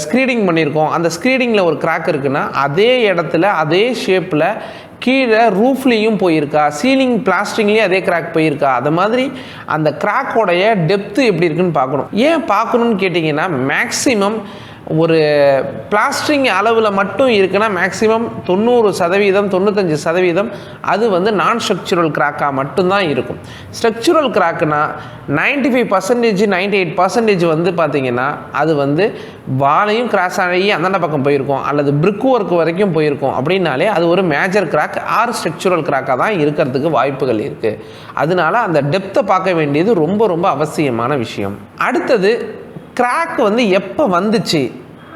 Speaker 1: ஸ்க்ரீடிங் பண்ணியிருக்கோம், அந்த ஸ்க்ரீடிங்கில் ஒரு கிராக் இருக்குன்னா அதே இடத்துல அதே ஷேப்பில் கீழே ரூஃப்லேயும் போயிருக்கா, சீலிங் பிளாஸ்டிங்லேயும் அதே கிராக் போயிருக்கா, அது மாதிரி அந்த கிராக்கோடைய டெப்த்து எப்படி இருக்குன்னு பார்க்கணும். ஏன் பார்க்கணுன்னு கேட்டிங்கன்னா, மேக்ஸிமம் ஒரு பிளாஸ்டிங் அளவில் மட்டும் இருக்குன்னா மேக்ஸிமம் 90% 95% அது வந்து நான் ஸ்ட்ரக்சுரல் கிராக்காக மட்டும்தான் இருக்கும். ஸ்ட்ரக்சுரல் கிராக்குனா 95% 98% வந்து பார்த்திங்கன்னா அது வந்து வாலையும் கிராஸ் ஆகி அந்தாண்ட பக்கம் போயிருக்கும் அல்லது பிரிக் ஒர்க் வரைக்கும் போயிருக்கும். அப்படின்னாலே அது ஒரு மேஜர் கிராக் ஆர் ஸ்ட்ரக்சுரல் கிராக்காக தான் இருக்கிறதுக்கு வாய்ப்புகள் இருக்குது. அதனால அந்த டெப்த்தை பார்க்க வேண்டியது ரொம்ப ரொம்ப அவசியமான விஷயம். அடுத்தது, கிராக் வந்து எப்போ வந்துச்சு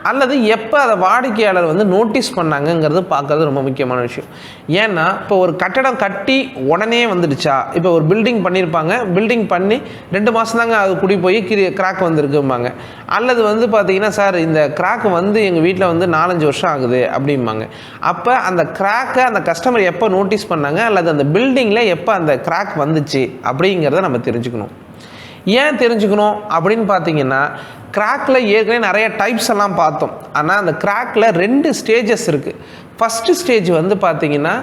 Speaker 1: அல்லது எப்போ அதை வாடிக்கையாளர் வந்து நோட்டீஸ் பண்ணாங்கங்கிறது பார்க்கறது ரொம்ப முக்கியமான விஷயம். ஏன்னா இப்போ ஒரு கட்டடம் கட்டி உடனே வந்துடுச்சா, இப்போ ஒரு பில்டிங் பண்ணியிருப்பாங்க, பில்டிங் பண்ணி 2 மாதம் தாங்க அது குடி போய் கிராக் வந்துருக்கும்பாங்க. அல்லது வந்து பார்த்திங்கன்னா, சார் இந்த கிராக் வந்து எங்கள் வீட்டில் வந்து 4-5 வருஷம் ஆகுது அப்படிம்பாங்க. அப்போ அந்த கிராக்கை அந்த கஸ்டமர் எப்போ நோட்டீஸ் பண்ணாங்க அல்லது அந்த பில்டிங்கில் எப்போ அந்த கிராக் வந்துச்சு அப்படிங்கிறத நம்ம தெரிஞ்சுக்கணும். ஏன் தெரிஞ்சுக்கணும் அப்படின்னு பார்த்தீங்கன்னா, கிராக்கில் ஏற்கனவே நிறைய டைப்ஸ் எல்லாம் பார்த்தோம். ஆனால் அந்த கிராக்கில் 2 ஸ்டேஜஸ் இருக்குது. ஃபஸ்ட்டு ஸ்டேஜ் வந்து பார்த்திங்கன்னா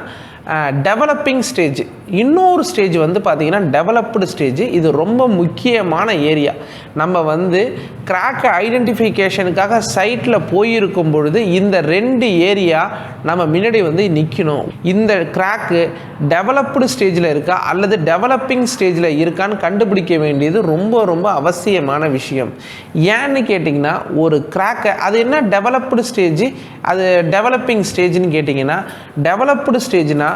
Speaker 1: டெவலப்பிங் ஸ்டேஜ், இன்னொரு ஸ்டேஜ் வந்து பார்த்திங்கன்னா டெவலப்டு ஸ்டேஜ். இது ரொம்ப முக்கியமான ஏரியா. நம்ம வந்து கிராக்கை ஐடென்டிஃபிகேஷனுக்காக சைட்டில் போயிருக்கும் பொழுது இந்த 2 ஏரியா நம்ம முன்னாடி வந்து நிற்கணும். இந்த கிராக்கு டெவலப்டு ஸ்டேஜில் இருக்கா அல்லது டெவலப்பிங் ஸ்டேஜில் இருக்கான்னு கண்டுபிடிக்க வேண்டியது ரொம்ப ரொம்ப அவசியமான விஷயம். ஏன்னு கேட்டிங்கன்னா, ஒரு கிராக்கை அது என்ன டெவலப்டு ஸ்டேஜ் அது டெவலப்பிங் ஸ்டேஜ்னு கேட்டிங்கன்னா, டெவலப்டு ஸ்டேஜ்னா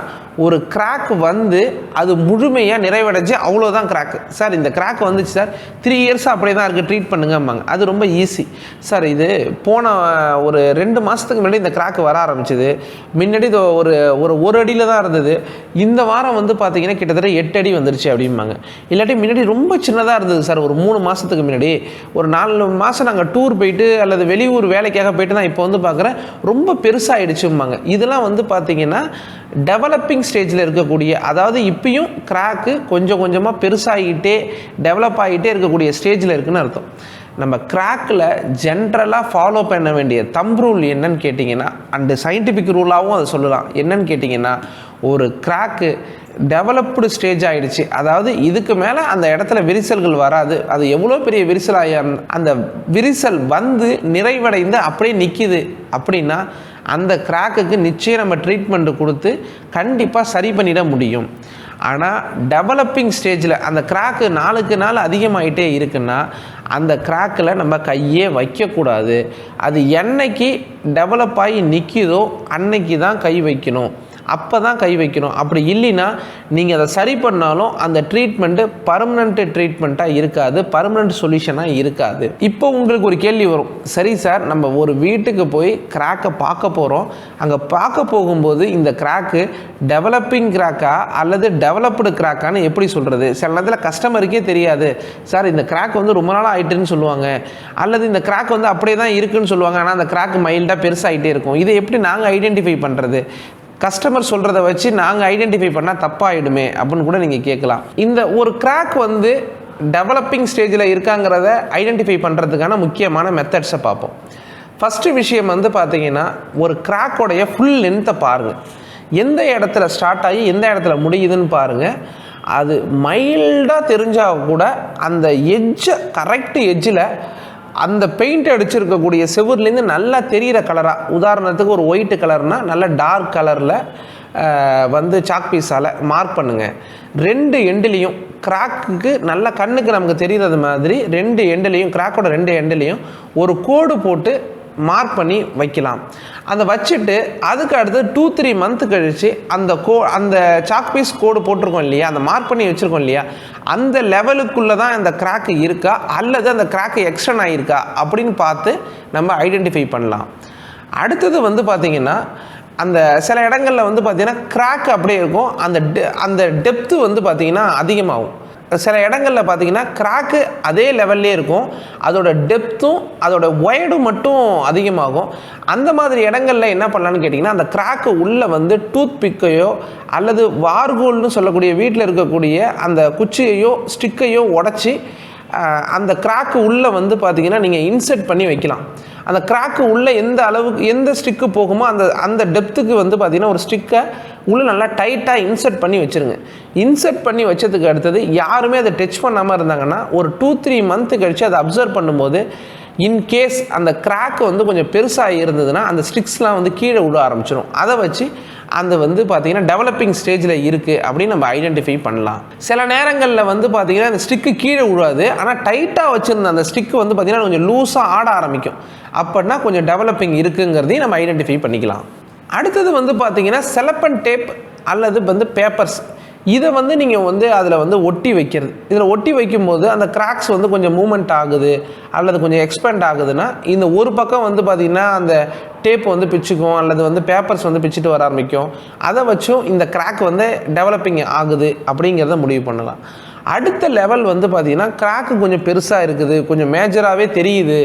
Speaker 1: ஒரு கிராக் வந்து அது முழுமையாக நிறைவடைஞ்சு அவ்வளோதான் கிராக்கு. சார் இந்த கிராக் வந்துச்சு சார், 3 இயர்ஸாக அப்படியே தான் இருக்குது, ட்ரீட் பண்ணுங்கம்பாங்க. அது ரொம்ப ஈஸி. சார் இது போன ஒரு 2 மாதத்துக்கு முன்னாடி இந்த கிராக் வர ஆரம்பிச்சிது, முன்னாடி இது ஒரு அடியில் தான் இருந்தது, இந்த வாரம் வந்து பார்த்திங்கன்னா கிட்டத்தட்ட 8 அடி வந்துருச்சு அப்படிம்பாங்க. இல்லாட்டி முன்னாடி ரொம்ப சின்னதாக இருந்தது சார், ஒரு 3 மாதத்துக்கு முன்னாடி, ஒரு 4 மாதம் நாங்கள் டூர் போயிட்டு அல்லது வெளியூர் வேலைக்காக போயிட்டு தான் இப்போ வந்து பார்க்குறேன் ரொம்ப பெருசாகிடுச்சும்பாங்க. இதெல்லாம் வந்து பார்த்திங்கன்னா டெவலப்பிங் ஸ்டேஜில் இருக்கக்கூடிய, அதாவது இப்பயும் கிராக்கு கொஞ்சம் கொஞ்சமாக பெருசாகிட்டே டெவலப் ஆகிட்டே இருக்கக்கூடிய ஸ்டேஜில் இருக்குன்னு அர்த்தம். நம்ம கிராக்கில் ஜென்ரலாக ஃபாலோ பண்ண வேண்டிய தம்ப் ரூல் என்னன்னு கேட்டிங்கன்னா, அண்டு சயின்டிஃபிக் ரூலாகவும் அதை சொல்லலாம். என்னன்னு கேட்டிங்கன்னா, ஒரு கிராக்கு டெவலப்டு ஸ்டேஜ் ஆகிடுச்சு, அதாவது இதுக்கு மேலே அந்த இடத்துல விரிசல்கள் வராது, அது எவ்வளோ பெரிய விரிசலாக அந்த விரிசல் வந்து நிறைவடைந்து அப்படியே நிற்கிது அப்படின்னா அந்த கிராக்குக்கு நிச்சயம் நம்ம ட்ரீட்மெண்ட்டு கொடுத்து கண்டிப்பாக சரி பண்ணிட முடியும். ஆனால் டெவலப்பிங் ஸ்டேஜில் அந்த கிராக்கு நாளுக்கு நாள் அதிகமாகிட்டே இருக்குன்னா அந்த கிராக்கில் நம்ம கையே வைக்கக்கூடாது. அது என்னைக்கு டெவலப் ஆகி நிற்கிதோ அன்னைக்கு தான் கை வைக்கணும், அப்போ தான் கை வைக்கணும். அப்படி இல்லைன்னா நீங்கள் அதை சரி பண்ணாலும் அந்த ட்ரீட்மெண்ட்டு பர்மனெண்ட் ட்ரீட்மெண்ட்டாக இருக்காது, பர்மனெண்ட் சொல்யூஷனாக இருக்காது. இப்போ உங்களுக்கு ஒரு கேள்வி வரும், சரி சார் நம்ம ஒரு வீட்டுக்கு போய் கிராக்கை பார்க்க போகிறோம், அங்கே பார்க்க போகும்போது இந்த கிராக்கு டெவலப்பிங் கிராக்கா அல்லது டெவலப்டு கிராக்கான்னு எப்படி சொல்கிறது? சில நேரத்தில் கஸ்டமருக்கே தெரியாது. சார் இந்த கிராக் வந்து ரொம்ப நாளாக ஆகிட்டுன்னு சொல்லுவாங்க, அல்லது இந்த கிராக் வந்து அப்படியே தான் இருக்குதுன்னு சொல்லுவாங்க, ஆனால் அந்த கிராக் மைல்டாக பெருசாகிட்டே இருக்கும். இதை எப்படி நாங்கள் ஐடென்டிஃபை பண்ணுறது? கஸ்டமர் சொல்கிறத வச்சு நாங்கள் ஐடென்டிஃபை பண்ணால் தப்பாகிடுமே அப்படின்னு கூட நீங்கள் கேட்கலாம். இந்த ஒரு கிராக் வந்து டெவலப்பிங் ஸ்டேஜில் இருக்காங்கிறத ஐடென்டிஃபை பண்ணுறதுக்கான முக்கியமான மெத்தட்ஸை பார்ப்போம். ஃபஸ்ட்டு விஷயம் வந்து பார்த்திங்கன்னா, ஒரு கிராக்கோடைய ஃபுல் லென்த்தை பாருங்கள். எந்த இடத்துல ஸ்டார்ட் ஆகி எந்த இடத்துல முடியுதுன்னு பாருங்கள். அது மைல்டாக தெரிஞ்சால் கூட அந்த எட்ஜை கரெக்டு எட்ஜில் அந்த பெயிண்ட் அடிச்சிருக்கக்கூடிய செவுர்லேருந்து நல்லா தெரிகிற கலராக, உதாரணத்துக்கு ஒரு ஒயிட்டு கலர்னால் நல்ல டார்க் கலரில் வந்து சாக் பீஸால் மார்க் பண்ணுங்கள். 2 எண்டுலேயும் கிராக்குக்கு நல்ல கண்ணுக்கு நமக்கு தெரிகிறது மாதிரி 2 எண்டுலேயும், கிராக்கோட 2 எண்டுலேயும் ஒரு கோடு போட்டு மார்க் பண்ணி வைக்கலாம். அதை வச்சுட்டு அதுக்கு அடுத்து 2-3 மந்த் கழித்து அந்த சாக் பீஸ் கோடு போட்டிருக்கோம் இல்லையா, அந்த மார்க் பண்ணி வச்சுருக்கோம் இல்லையா, அந்த லெவலுக்குள்ளே தான் அந்த கிராக்கு இருக்கா அல்லது அந்த கிராக்கு எக்ஸ்டன் ஆகிருக்கா அப்படின்னு பார்த்து நம்ம ஐடென்டிஃபை பண்ணலாம். அடுத்தது வந்து பார்த்திங்கன்னா, அந்த சில இடங்களில் வந்து பார்த்திங்கன்னா கிராக் அப்படியே இருக்கும், அந்த டெப்த்து வந்து பார்த்திங்கன்னா அதிகமாகும். சில இடங்களில் பார்த்தீங்கன்னா கிராக்கு அதே லெவல்லே இருக்கும், அதோட டெப்த்தும் அதோட ஒயடும் மட்டும் அதிகமாகும். அந்த மாதிரி இடங்களில் என்ன பண்ணலான்னு கேட்டிங்கன்னா, அந்த கிராக்கு உள்ளே வந்து டூத் பிக்கையோ அல்லது வார்கோல்னு சொல்லக்கூடிய வீட்டில் இருக்கக்கூடிய அந்த குச்சியையோ ஸ்டிக்கையோ உடச்சி அந்த கிராக்கு உள்ளே வந்து பார்த்தீங்கன்னா நீங்கள் இன்செர்ட் பண்ணி வைக்கலாம். அந்த கிராக்கு உள்ளே எந்த அளவுக்கு எந்த ஸ்டிக்கு போகுமோ அந்த டெப்த்துக்கு வந்து பார்த்திங்கன்னா ஒரு ஸ்டிக்கை உள்ளே நல்லா டைட்டாக இன்செர்ட் பண்ணி வச்சுருங்க. இன்செர்ட் பண்ணி வச்சதுக்கு அடுத்தது யாருமே அதை டச் பண்ணாமல் இருந்தாங்கன்னா ஒரு 2-3 மந்த்து கழித்து அதை அப்சர்வ் பண்ணும்போது இன்கேஸ் அந்த கிராக் வந்து கொஞ்சம் பெருசாக இருந்ததுன்னா அந்த ஸ்டிக்ஸ்லாம் வந்து கீழே விட ஆரம்பிச்சிடும். அதை வச்சு அந்த வந்து பார்த்திங்கன்னா டெவலப்பிங் ஸ்டேஜில் இருக்குது அப்படின்னு நம்ம ஐடென்டிஃபை பண்ணலாம். சில நேரங்களில் வந்து பார்த்திங்கன்னா அந்த ஸ்டிக்கு கீழே விடாது, ஆனால் டைட்டாக வச்சுருந்த அந்த ஸ்டிக்கு வந்து பார்த்திங்கன்னா கொஞ்சம் லூஸாக ஆட ஆரம்பிக்கும். அப்படின்னா கொஞ்சம் டெவலப்பிங் இருக்குங்கிறதையும் நம்ம ஐடென்டிஃபை பண்ணிக்கலாம். அடுத்தது வந்து பார்த்திங்கன்னா செலப்பன் டேப் அல்லது வந்து பேப்பர்ஸ், இதை வந்து நீங்கள் வந்து அதில் வந்து ஒட்டி வைக்கிறது. இதில் ஒட்டி வைக்கும்போது அந்த கிராக்ஸ் வந்து கொஞ்சம் மூமெண்ட் ஆகுது அல்லது கொஞ்சம் எக்ஸ்பேண்ட் ஆகுதுன்னா இந்த ஒரு பக்கம் வந்து பார்த்திங்கன்னா அந்த டேப் வந்து பிச்சுக்கும் அல்லது வந்து பேப்பர்ஸ் வந்து பிச்சுட்டு வர ஆரம்பிக்கும். அதை வச்சும் இந்த கிராக் வந்து டெவலப்பிங் ஆகுது அப்படிங்கிறத முடிவு பண்ணலாம். அடுத்த லெவல் வந்து பார்த்திங்கன்னா கிராக்கு கொஞ்சம் பெருசாக இருக்குது, கொஞ்சம் மேஜராகவே தெரியுது,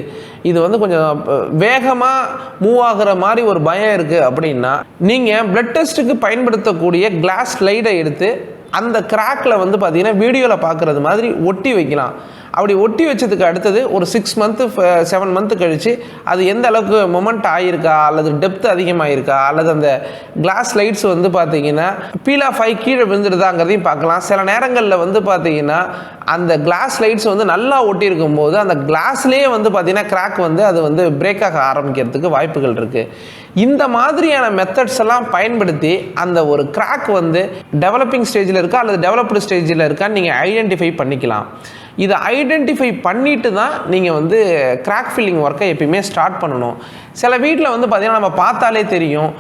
Speaker 1: இது வந்து கொஞ்சம் வேகமாக மூவ் ஆகிற மாதிரி ஒரு பயம் இருக்குது அப்படின்னா நீங்கள் பிளட் டெஸ்ட்டுக்கு பயன்படுத்தக்கூடிய கிளாஸ் ஸ்லைடை எடுத்து அந்த கிராக்கில் வந்து பார்த்திங்கன்னா வீடியோவில் பார்க்குறது மாதிரி ஒட்டி வைக்கலாம். அப்படி ஒட்டி வச்சதுக்கு அடுத்தது ஒரு 6 மந்த்து 7 மந்த்து கழித்து அது எந்த அளவுக்கு மொமெண்ட் ஆகியிருக்கா அல்லது டெப்த் அதிகமாகிருக்கா அல்லது அந்த கிளாஸ் லைட்ஸ் வந்து பார்த்திங்கன்னா பீல் ஆஃப் ஆகி கீழே விழுந்துடுதாங்கிறதையும் பார்க்கலாம். சில நேரங்களில் வந்து பார்த்திங்கன்னா அந்த கிளாஸ் லைட்ஸ் வந்து நல்லா ஒட்டியிருக்கும் போது அந்த கிளாஸ்லேயே வந்து பார்த்திங்கன்னா கிராக் வந்து அது வந்து பிரேக் ஆக ஆரம்பிக்கிறதுக்கு வாய்ப்புகள் இருக்குது. இந்த மாதிரியான மெத்தட்ஸ் எல்லாம் பயன்படுத்தி அந்த ஒரு கிராக் வந்து டெவலப்பிங் ஸ்டேஜில் இருக்கா அல்லது டெவலப்டு ஸ்டேஜில் இருக்கான்னு நீங்கள் ஐடென்டிஃபை பண்ணிக்கலாம். இதை ஐடென்டிஃபை பண்ணிட்டு தான் நீங்கள் வந்து கிராக் ஃபில்லிங் ஒர்க்கை எப்பயுமே ஸ்டார்ட் பண்ணணும். சில வீட்டில் வந்து பார்த்திங்கன்னா நம்ம பார்த்தாலே தெரியும்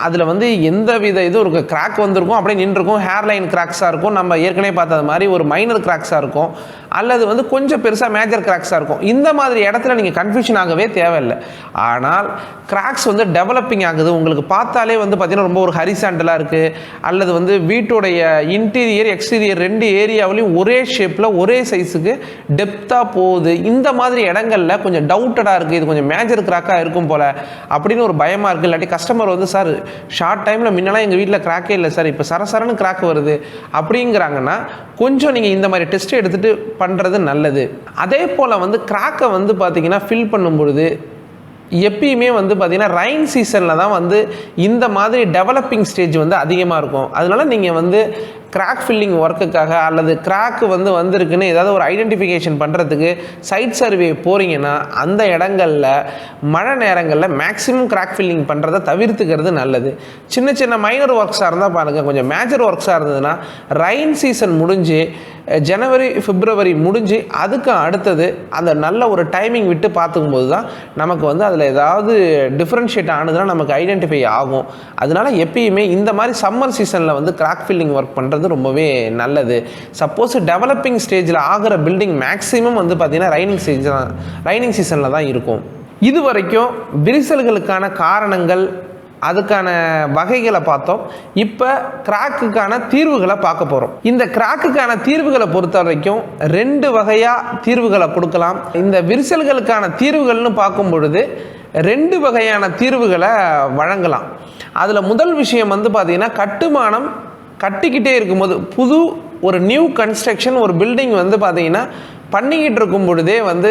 Speaker 1: அதில் வந்து எந்த வித இதுவும் இருக்குது, கிராக் வந்திருக்கும் அப்படியே நின்றுருக்கும், ஹேர்லைன் கிராக்ஸாக இருக்கும், நம்ம ஏற்கனவே பார்த்தது மாதிரி ஒரு மைனர் கிராக்ஸாக இருக்கும் அல்லது வந்து கொஞ்சம் பெருசாக மேஜர் கிராக்ஸாக இருக்கும். இந்த மாதிரி இடத்துல நீங்கள் கன்ஃபியூஷன் ஆகவே தேவையில்லை. ஆனால் கிராக்ஸ் வந்து டெவலப்பிங் ஆகுது, உங்களுக்கு பார்த்தாலே வந்து பார்த்திங்கன்னா ரொம்ப ஒரு ஹரிசாண்டலாக இருக்குது அல்லது வந்து வீட்டுடைய இன்டீரியர் எக்ஸ்டீரியர் 2 ஏரியாவிலையும் ஒரே ஷேப்பில் ஒரே சைஸுக்கு டெப்த்தாக போகுது, இந்த மாதிரி இடங்களில் கொஞ்சம் டவுட்டடாக இருக்குது, இது கொஞ்சம் மேஜர் கிராக்காக இருக்கும் போல் அப்படின்னு ஒரு பயமாக இருக்குது. இல்லாட்டி கஸ்டமர் வந்து சார் ஷார்ட் டைமில் முன்னெல்லாம் எங்கள் வீட்டில் கிராக்கே இல்லை சார், இப்போ சரசரன்னு கிராக் வருது அப்படிங்கிறாங்கன்னா கொஞ்சம் நீங்கள் இந்த மாதிரி டெஸ்ட் எடுத்துகிட்டு பண்ணுறது நல்லது. அதே போல் வந்து கிராக்கை வந்து பார்த்திங்கன்னா ஃபில் பண்ணும் பொழுது எப்பயுமே வந்து பார்த்திங்கன்னா ரைன் சீசனில் தான் வந்து இந்த மாதிரி டெவலப்பிங் ஸ்டேஜ் வந்து அதிகமாக இருக்கும். அதனால் நீங்கள் வந்து கிராக் ஃபில்லிங் ஒர்க்குக்காக அல்லது கிராக் வந்து வந்திருக்குன்னு ஏதாவது ஒரு ஐடென்டிஃபிகேஷன் பண்ணுறதுக்கு சைட் சர்வே போகிறீங்கன்னா அந்த இடங்களில் மழை நேரங்களில் மேக்ஸிமம் கிராக் ஃபில்லிங் பண்ணுறதை தவிர்த்துக்கிறது நல்லது. சின்ன சின்ன மைனர் ஒர்க்ஸாக இருந்தால் பாருங்கள், கொஞ்சம் மேஜர் ஒர்க்ஸாக இருந்ததுன்னா ரைன் சீசன் முடிஞ்சு ஜனவரி பிப்ரவரி முடிஞ்சு அதுக்கு அடுத்தது அந்த நல்ல ஒரு டைமிங் விட்டு பார்த்துக்கும்போது தான் நமக்கு வந்து அதில் ஏதாவது டிஃப்ரென்ஷியேட் ஆனதுன்னா நமக்கு ஐடென்டிஃபை ஆகும். அதனால எப்பயுமே இந்த மாதிரி சம்மர் சீசனில் வந்து கிராக் ஃபில்லிங் ஒர்க் பண்ணுறது ரொம்பவே நல்லது. சப்போஸ் டெவலப்பிங் ஸ்டேஜில் ஆகிற பில்டிங் மேக்ஸிமம் வந்து பார்த்திங்கன்னா ரைனிங் சீசனில் தான் இருக்கும். இது வரைக்கும் விரிசல்களுக்கான காரணங்கள் அதுக்கான வகைகளை பார்த்தோம். இப்போ கிராக்குக்கான தீர்வுகளை பார்க்க போகிறோம். இந்த கிராக்குக்கான தீர்வுகளை பொறுத்த வரைக்கும் 2 வகையாக தீர்வுகளை கொடுக்கலாம். இந்த விரிசல்களுக்கான தீர்வுகள்னு பார்க்கும் பொழுது 2 வகையான தீர்வுகளை வழங்கலாம். அதில் முதல் விஷயம் வந்து பார்த்திங்கன்னா கட்டுமானம் கட்டிக்கிட்டே இருக்கும்போது புது ஒரு நியூ கன்ஸ்ட்ரக்ஷன் ஒரு பில்டிங் வந்து பார்த்திங்கன்னா பண்ணிக்கிட்டு இருக்கும் பொழுதே வந்து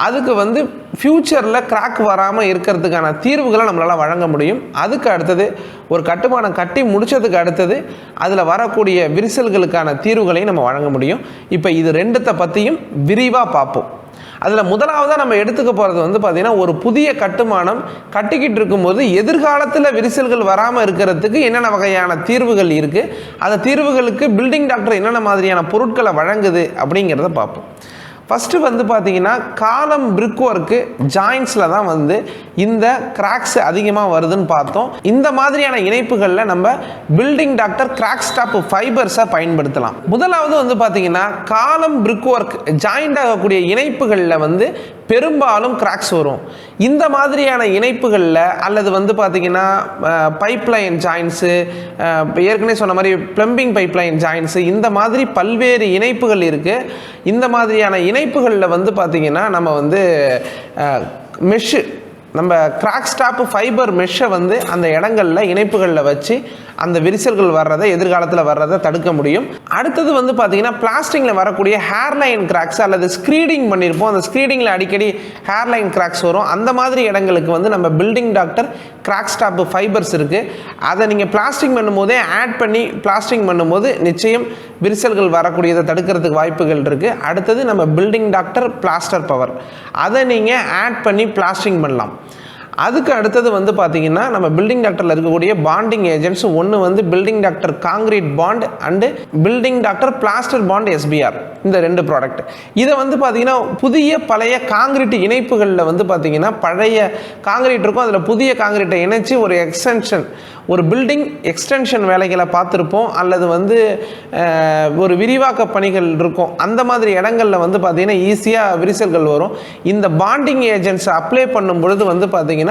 Speaker 1: அதுக்கு வந்து ஃப்யூச்சரில் கிராக் வராமல் இருக்கிறதுக்கான தீர்வுகளை நம்மளால் வழங்க முடியும். அதுக்கு அடுத்தது ஒரு கட்டுமானம் கட்டி முடித்ததுக்கு அடுத்தது அதில் வரக்கூடிய விரிசல்களுக்கான தீர்வுகளையும் நம்ம வழங்க முடியும். இப்போ இது 2த்தை பற்றியும் விரிவாக பார்ப்போம். அதில் முதலாவதாக நம்ம எடுத்துக்க போகிறது வந்து பார்த்திங்கன்னா ஒரு புதிய கட்டுமானம் கட்டிக்கிட்டு இருக்கும்போது எதிர்காலத்தில் விரிசல்கள் வராமல் இருக்கிறதுக்கு என்னென்ன வகையான தீர்வுகள் இருக்குது, அந்த தீர்வுகளுக்கு பில்டிங் டாக்டர் என்னென்ன மாதிரியான பொருட்களை வழங்குது அப்படிங்கிறத பார்ப்போம். ஃபஸ்ட்டு வந்து பார்த்திங்கன்னா காலம் பிரிக் ஒர்க்கு ஜாயின்ஸில் தான் வந்து இந்த கிராக்ஸ் அதிகமாக வருதுன்னு பார்த்தோம். இந்த மாதிரியான இணைப்புகளில் நம்ம பில்டிங் டாக்டர் கிராக் ஸ்டாப் ஃபைபர்ஸை பயன்படுத்தலாம். முதலாவது வந்து பார்த்திங்கன்னா காலம் பிரிக் ஒர்க் ஜாயிண்ட் ஆகக்கூடிய இணைப்புகளில் வந்து பெரும்பாலும் கிராக்ஸ் வரும். இந்த மாதிரியான இணைப்புகளில் அல்லது வந்து பார்த்திங்கன்னா பைப்லைன் ஜாயின்ஸு, ஏற்கனவே சொன்ன மாதிரி ப்ளம்பிங் பைப்லைன் ஜாயின்ஸு, இந்த மாதிரி பல்வேறு இணைப்புகள் இருக்குது. இந்த மாதிரியான இணைப்புகளில் வந்து பார்த்திங்கன்னா நம்ம வந்து மெஷ்ஷு, நம்ம கிராக் ஸ்டாப் ஃபைபர் மெஷ்ஷை வந்து அந்த இடங்களில் இணைப்புகளில் வச்சு அந்த விரிசல்கள் வர்றதை, எதிர்காலத்தில் வர்றதை தடுக்க முடியும். அடுத்தது வந்து பார்த்திங்கன்னா பிளாஸ்டிங்கில் வரக்கூடிய ஹேர்லைன் கிராக்ஸ் அல்லது ஸ்க்ரீடிங் பண்ணியிருப்போம். அந்த ஸ்க்ரீடிங்கில் அடிக்கடி ஹேர்லைன் கிராக்ஸ் வரும். அந்த மாதிரி இடங்களுக்கு வந்து நம்ம building doctor crack stop fibres இருக்குது. அதை நீங்கள் பிளாஸ்டிங் பண்ணும்போதே ஆட் பண்ணி பிளாஸ்டிங் பண்ணும்போது நிச்சயம் விரிசல்கள் வரக்கூடியதை தடுக்கிறதுக்கு வாய்ப்புகள் இருக்குது. அடுத்தது நம்ம பில்டிங் டாக்டர் பிளாஸ்டர் பவர், அதை நீங்கள் ஆட் பண்ணி பிளாஸ்டிங் பண்ணலாம். அதுக்கு அடுத்தது வந்து பார்த்திங்கன்னா நம்ம பில்டிங் டாக்டரில் இருக்கக்கூடிய பாண்டிங் ஏஜென்ட்ஸ், ஒன்று வந்து building doctor concrete bond and building doctor plaster bond SBR, இந்த 2 ப்ராடக்ட். இதை வந்து பார்த்திங்கன்னா புதிய பழைய காங்கிரீட் இணைப்புகளில் வந்து பார்த்திங்கன்னா பழைய காங்கிரீட் இருக்கும், அதில் புதிய காங்கிரீட்டை இணைச்சி ஒரு எக்ஸ்டென்ஷன், ஒரு பில்டிங் எக்ஸ்டென்ஷன் வேலைகளை பார்த்துருப்போம், அல்லது வந்து ஒரு விரிவாக்க பணிகள் இருக்கும். அந்த மாதிரி இடங்களில் வந்து பார்த்திங்கன்னா ஈஸியாக விரிசல்கள் வரும். இந்த பாண்டிங் ஏஜென்ட்ஸை அப்ளை பண்ணும் பொழுது வந்து பார்த்திங்கன்னா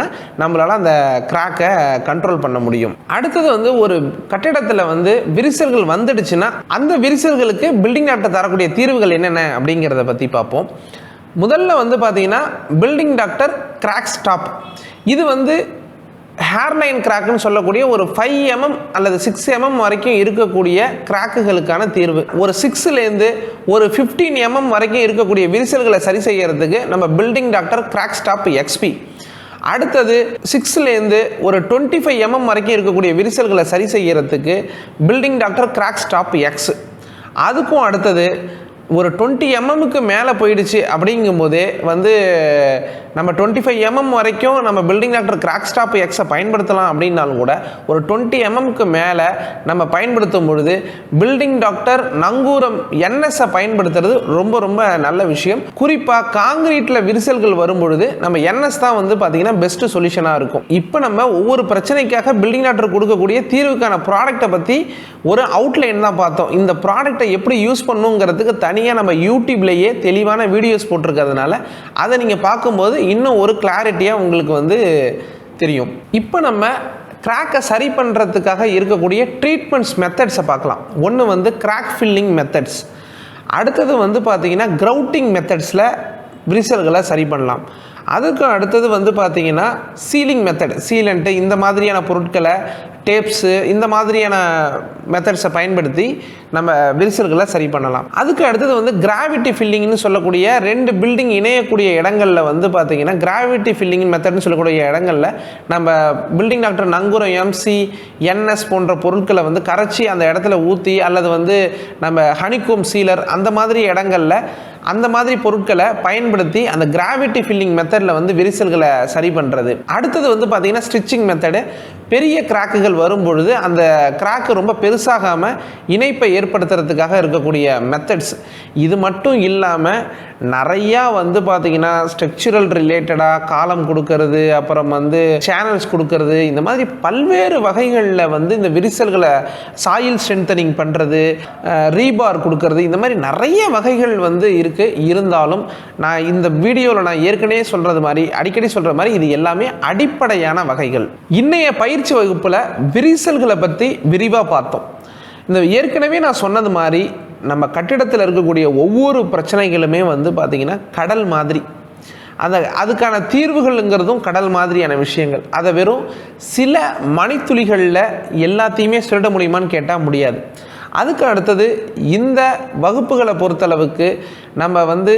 Speaker 1: நம்மளால் அந்த கிராக்கை கண்ட்ரோல் பண்ண முடியும். அடுத்தது வந்து ஒரு கட்டிடத்தில் வந்து விரிசல்கள் வந்துடுச்சுன்னா அந்த விரிசல்களுக்கு பில்டிங் டாக்டர் தரக்கூடிய தீர்வுகள் என்னென்ன அப்படிங்கிறத பற்றி பார்ப்போம். முதல்ல வந்து பார்த்திங்கன்னா பில்டிங் டாக்டர் கிராக் ஸ்டாப், இது வந்து ஹேர்லைன் கிராக்குன்னு சொல்லக்கூடிய ஒரு 5 mm அல்லது 6 mm வரைக்கும் இருக்கக்கூடிய கிராக்குகளுக்கான தீர்வு. ஒரு 6லேருந்து ஒரு 15 mm வரைக்கும் இருக்கக்கூடிய விரிசல்களை சரி செய்யறதுக்கு நம்ம building doctor crack stop XP. அடுத்தது 6லேருந்து ஒரு 25 mm வரைக்கும் இருக்கக்கூடிய விரிசல்களை சரி செய்யறதுக்கு building doctor crack stop X. அதுக்கும் அடுத்தது ஒரு 20 mmக்கு மேலே போயிடுச்சு அப்படிங்கும்போதே வந்து நம்ம 25 mm வரைக்கும் நம்ம பில்டிங் டாக்டர் கிராக் ஸ்டாப் Xை பயன்படுத்தலாம். அப்படின்னாலும் கூட ஒரு 20 mmக்கு மேலே நம்ம பயன்படுத்தும் பொழுது பில்டிங் டாக்டர் நங்கூரம் NSஐ பயன்படுத்துறது ரொம்ப ரொம்ப நல்ல விஷயம். குறிப்பாக காங்கிரீட்டில் விரிசல்கள் வரும் பொழுது நம்ம NS தான் வந்து பார்த்திங்கன்னா பெஸ்ட் சொல்யூஷனாக இருக்கும். இப்போ நம்ம ஒவ்வொரு பிரச்சனைக்காக பில்டிங் டாக்டர் கொடுக்கக்கூடிய தீர்வுக்கான ப்ராடக்டை பற்றி ஒரு அவுட்லைன் தான் பார்த்தோம். இந்த ப்ராடக்டை எப்படி யூஸ் பண்ணுங்கிறதுக்கு தனியாக நம்ம யூடியூப்லேயே தெளிவான வீடியோஸ் போட்டிருக்கிறதுனால அதை நீங்கள் பார்க்கும்போது இன்னும் ஒரு கிளாரிட்டியாக உங்களுக்கு வந்து தெரியும். இப்போ நம்ம கிராக்கை சரி பண்ணுறதுக்காக இருக்கக்கூடிய ட்ரீட்மெண்ட்ஸ் மெத்தட்ஸை பார்க்கலாம். ஒன்று வந்து கிராக் ஃபில்லிங் மெத்தட்ஸ், அடுத்தது வந்து பார்த்திங்கன்னா கிரவுட்டிங் மெத்தட்ஸில் விரிசல்களை சரி பண்ணலாம். அதுக்கு அடுத்தது வந்து பார்த்திங்கன்னா சீலிங் மெத்தட், சீலண்ட்டு, இந்த மாதிரியான பொருட்களை, டேப்ஸு, இந்த மாதிரியான மெத்தட்ஸை பயன்படுத்தி நம்ம விரிசல்களை சரி பண்ணலாம். அதுக்கு அடுத்தது வந்து கிராவிட்டி ஃபில்லிங்னு சொல்லக்கூடிய 2 பில்டிங் இணையக்கூடிய இடங்களில் வந்து பார்த்திங்கன்னா கிராவிட்டி ஃபில்லிங் மெத்தட்னு சொல்லக்கூடிய இடங்களில் நம்ம பில்டிங் டாக்டர் நங்கூரம் MC NS போன்ற பொருட்களை வந்து கரைச்சி அந்த இடத்துல ஊற்றி, அல்லது வந்து நம்ம ஹனிகோம் சீலர், அந்த மாதிரி இடங்களில் அந்த மாதிரி பொருட்களை பயன்படுத்தி அந்த கிராவிட்டி ஃபில்லிங் மெத்தடில் வந்து விரிசல்களை சரி பண்ணுறது. அடுத்தது வந்து பார்த்திங்கன்னா ஸ்டிச்சிங் மெத்தடு. பெரிய கிராக்குகள் வரும்பொழுது அந்த கிராக்கு ரொம்ப பெருசாகாமல் இணைப்பை ஏற்படுத்துறதுக்காக இருக்கக்கூடிய மெத்தட்ஸ். இது மட்டும் இல்லாமல் நிறையா வந்து பார்த்திங்கன்னா ஸ்ட்ரக்சரல் ரிலேட்டடாக காலம் கொடுக்கறது, அப்புறம் வந்து சேனல்ஸ் கொடுக்கறது, இந்த மாதிரி பல்வேறு வகைகளில் வந்து இந்த விரிசல்களை சாயில் ஸ்ட்ரென்தனிங் பண்ணுறது, ரீபார் கொடுக்கறது, இந்த மாதிரி நிறைய வகைகள் வந்து இருக்குது. இருந்தாலும் நான் இந்த வீடியோவில் நான் ஏற்கனவே சொல்கிறது மாதிரி, அடிக்கடி சொல்கிற மாதிரி, இது எல்லாமே அடிப்படையான வகைகள். இன்னைய பயிற்சி வகுப்பில் விரிசல்களை பற்றி விரிவாக பார்த்தோம். இந்த ஏற்கனவே நான் சொன்னது மாதிரி நம்ம கட்டிடத்தில் இருக்கக்கூடிய ஒவ்வொரு பிரச்சனைகளுமே வந்து பார்த்திங்கன்னா கடல் மாதிரி, அதுக்கான தீர்வுகள்ங்கிறதும் கடல் மாதிரியான விஷயங்கள். அதை வெறும் சில மணித்துளிகளில் எல்லாத்தையுமே சொல்லிட முடியுமான்னு கேட்டால் முடியாது. அதுக்கு அடுத்தது இந்த வகுப்புகளை பொறுத்தளவுக்கு நம்ம வந்து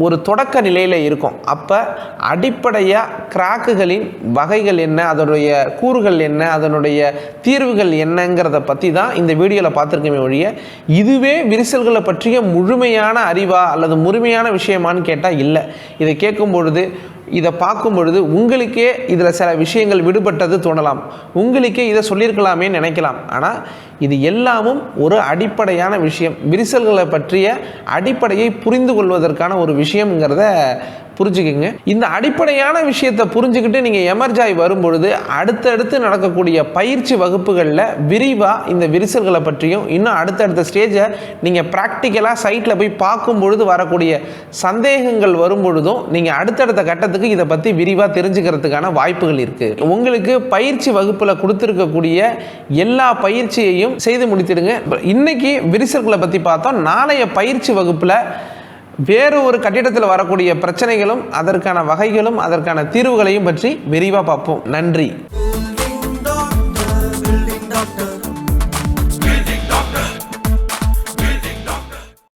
Speaker 1: ஒரு தொடக்க நிலையில் இருக்கோம். அப்போ அடிப்படையாக கிராக்குகளின் வகைகள் என்ன, அதனுடைய கூறுகள் என்ன, அதனுடைய தீர்வுகள் என்னங்கிறத பற்றி தான் இந்த வீடியோவில் பார்த்துருக்கமே ஒழிய இதுவே விரிசல்களை பற்றிய முழுமையான அறிவா அல்லது முழுமையான விஷயமானு கேட்டால் இல்லை. இதை கேட்கும் பொழுது, இதை பார்க்கும் பொழுது உங்களுக்கே இதில் சில விஷயங்கள் விடுபட்டது தோணலாம், உங்களுக்கே இதை சொல்லியிருக்கலாமே நினைக்கலாம். ஆனால் இது எல்லாமும் ஒரு அடிப்படையான விஷயம். விரிசல்களை பற்றிய அடிப்படையை புரிந்து கொள்வதற்கான ஒரு விஷயம்ங்கிறத புரிஞ்சுக்குங்க. இந்த அடிப்படையான விஷயத்தை புரிஞ்சுக்கிட்டு நீங்கள் எமர்ஜாய் வரும்பொழுது அடுத்தடுத்து நடக்கக்கூடிய பயிற்சி வகுப்புகளில் விரிவாக இந்த விரிசல்களை பற்றியும் இன்னும் அடுத்தடுத்த ஸ்டேஜை நீங்கள் ப்ராக்டிக்கலாக சைட்டில் போய் பார்க்கும் பொழுது வரக்கூடிய சந்தேகங்கள் வரும்பொழுதும் நீங்கள் அடுத்தடுத்த கட்டத்துக்கு இதை பற்றி விரிவாக தெரிஞ்சுக்கிறதுக்கான வாய்ப்புகள் இருக்குது. உங்களுக்கு பயிற்சி வகுப்பில் கொடுத்துருக்கக்கூடிய எல்லா பயிற்சியையும் செய்து முடித்திடுங்க. இன்னைக்கு விரிசல்களை பற்றி பார்த்தோம். நாளைய பயிற்சி வகுப்பில் வேறு ஒரு கட்டிடத்தில் வரக்கூடிய பிரச்சனைகளும் அதற்கான வகைகளும் அதற்கான தீர்வுகளையும் பற்றி விரிவாக பார்ப்போம். நன்றி.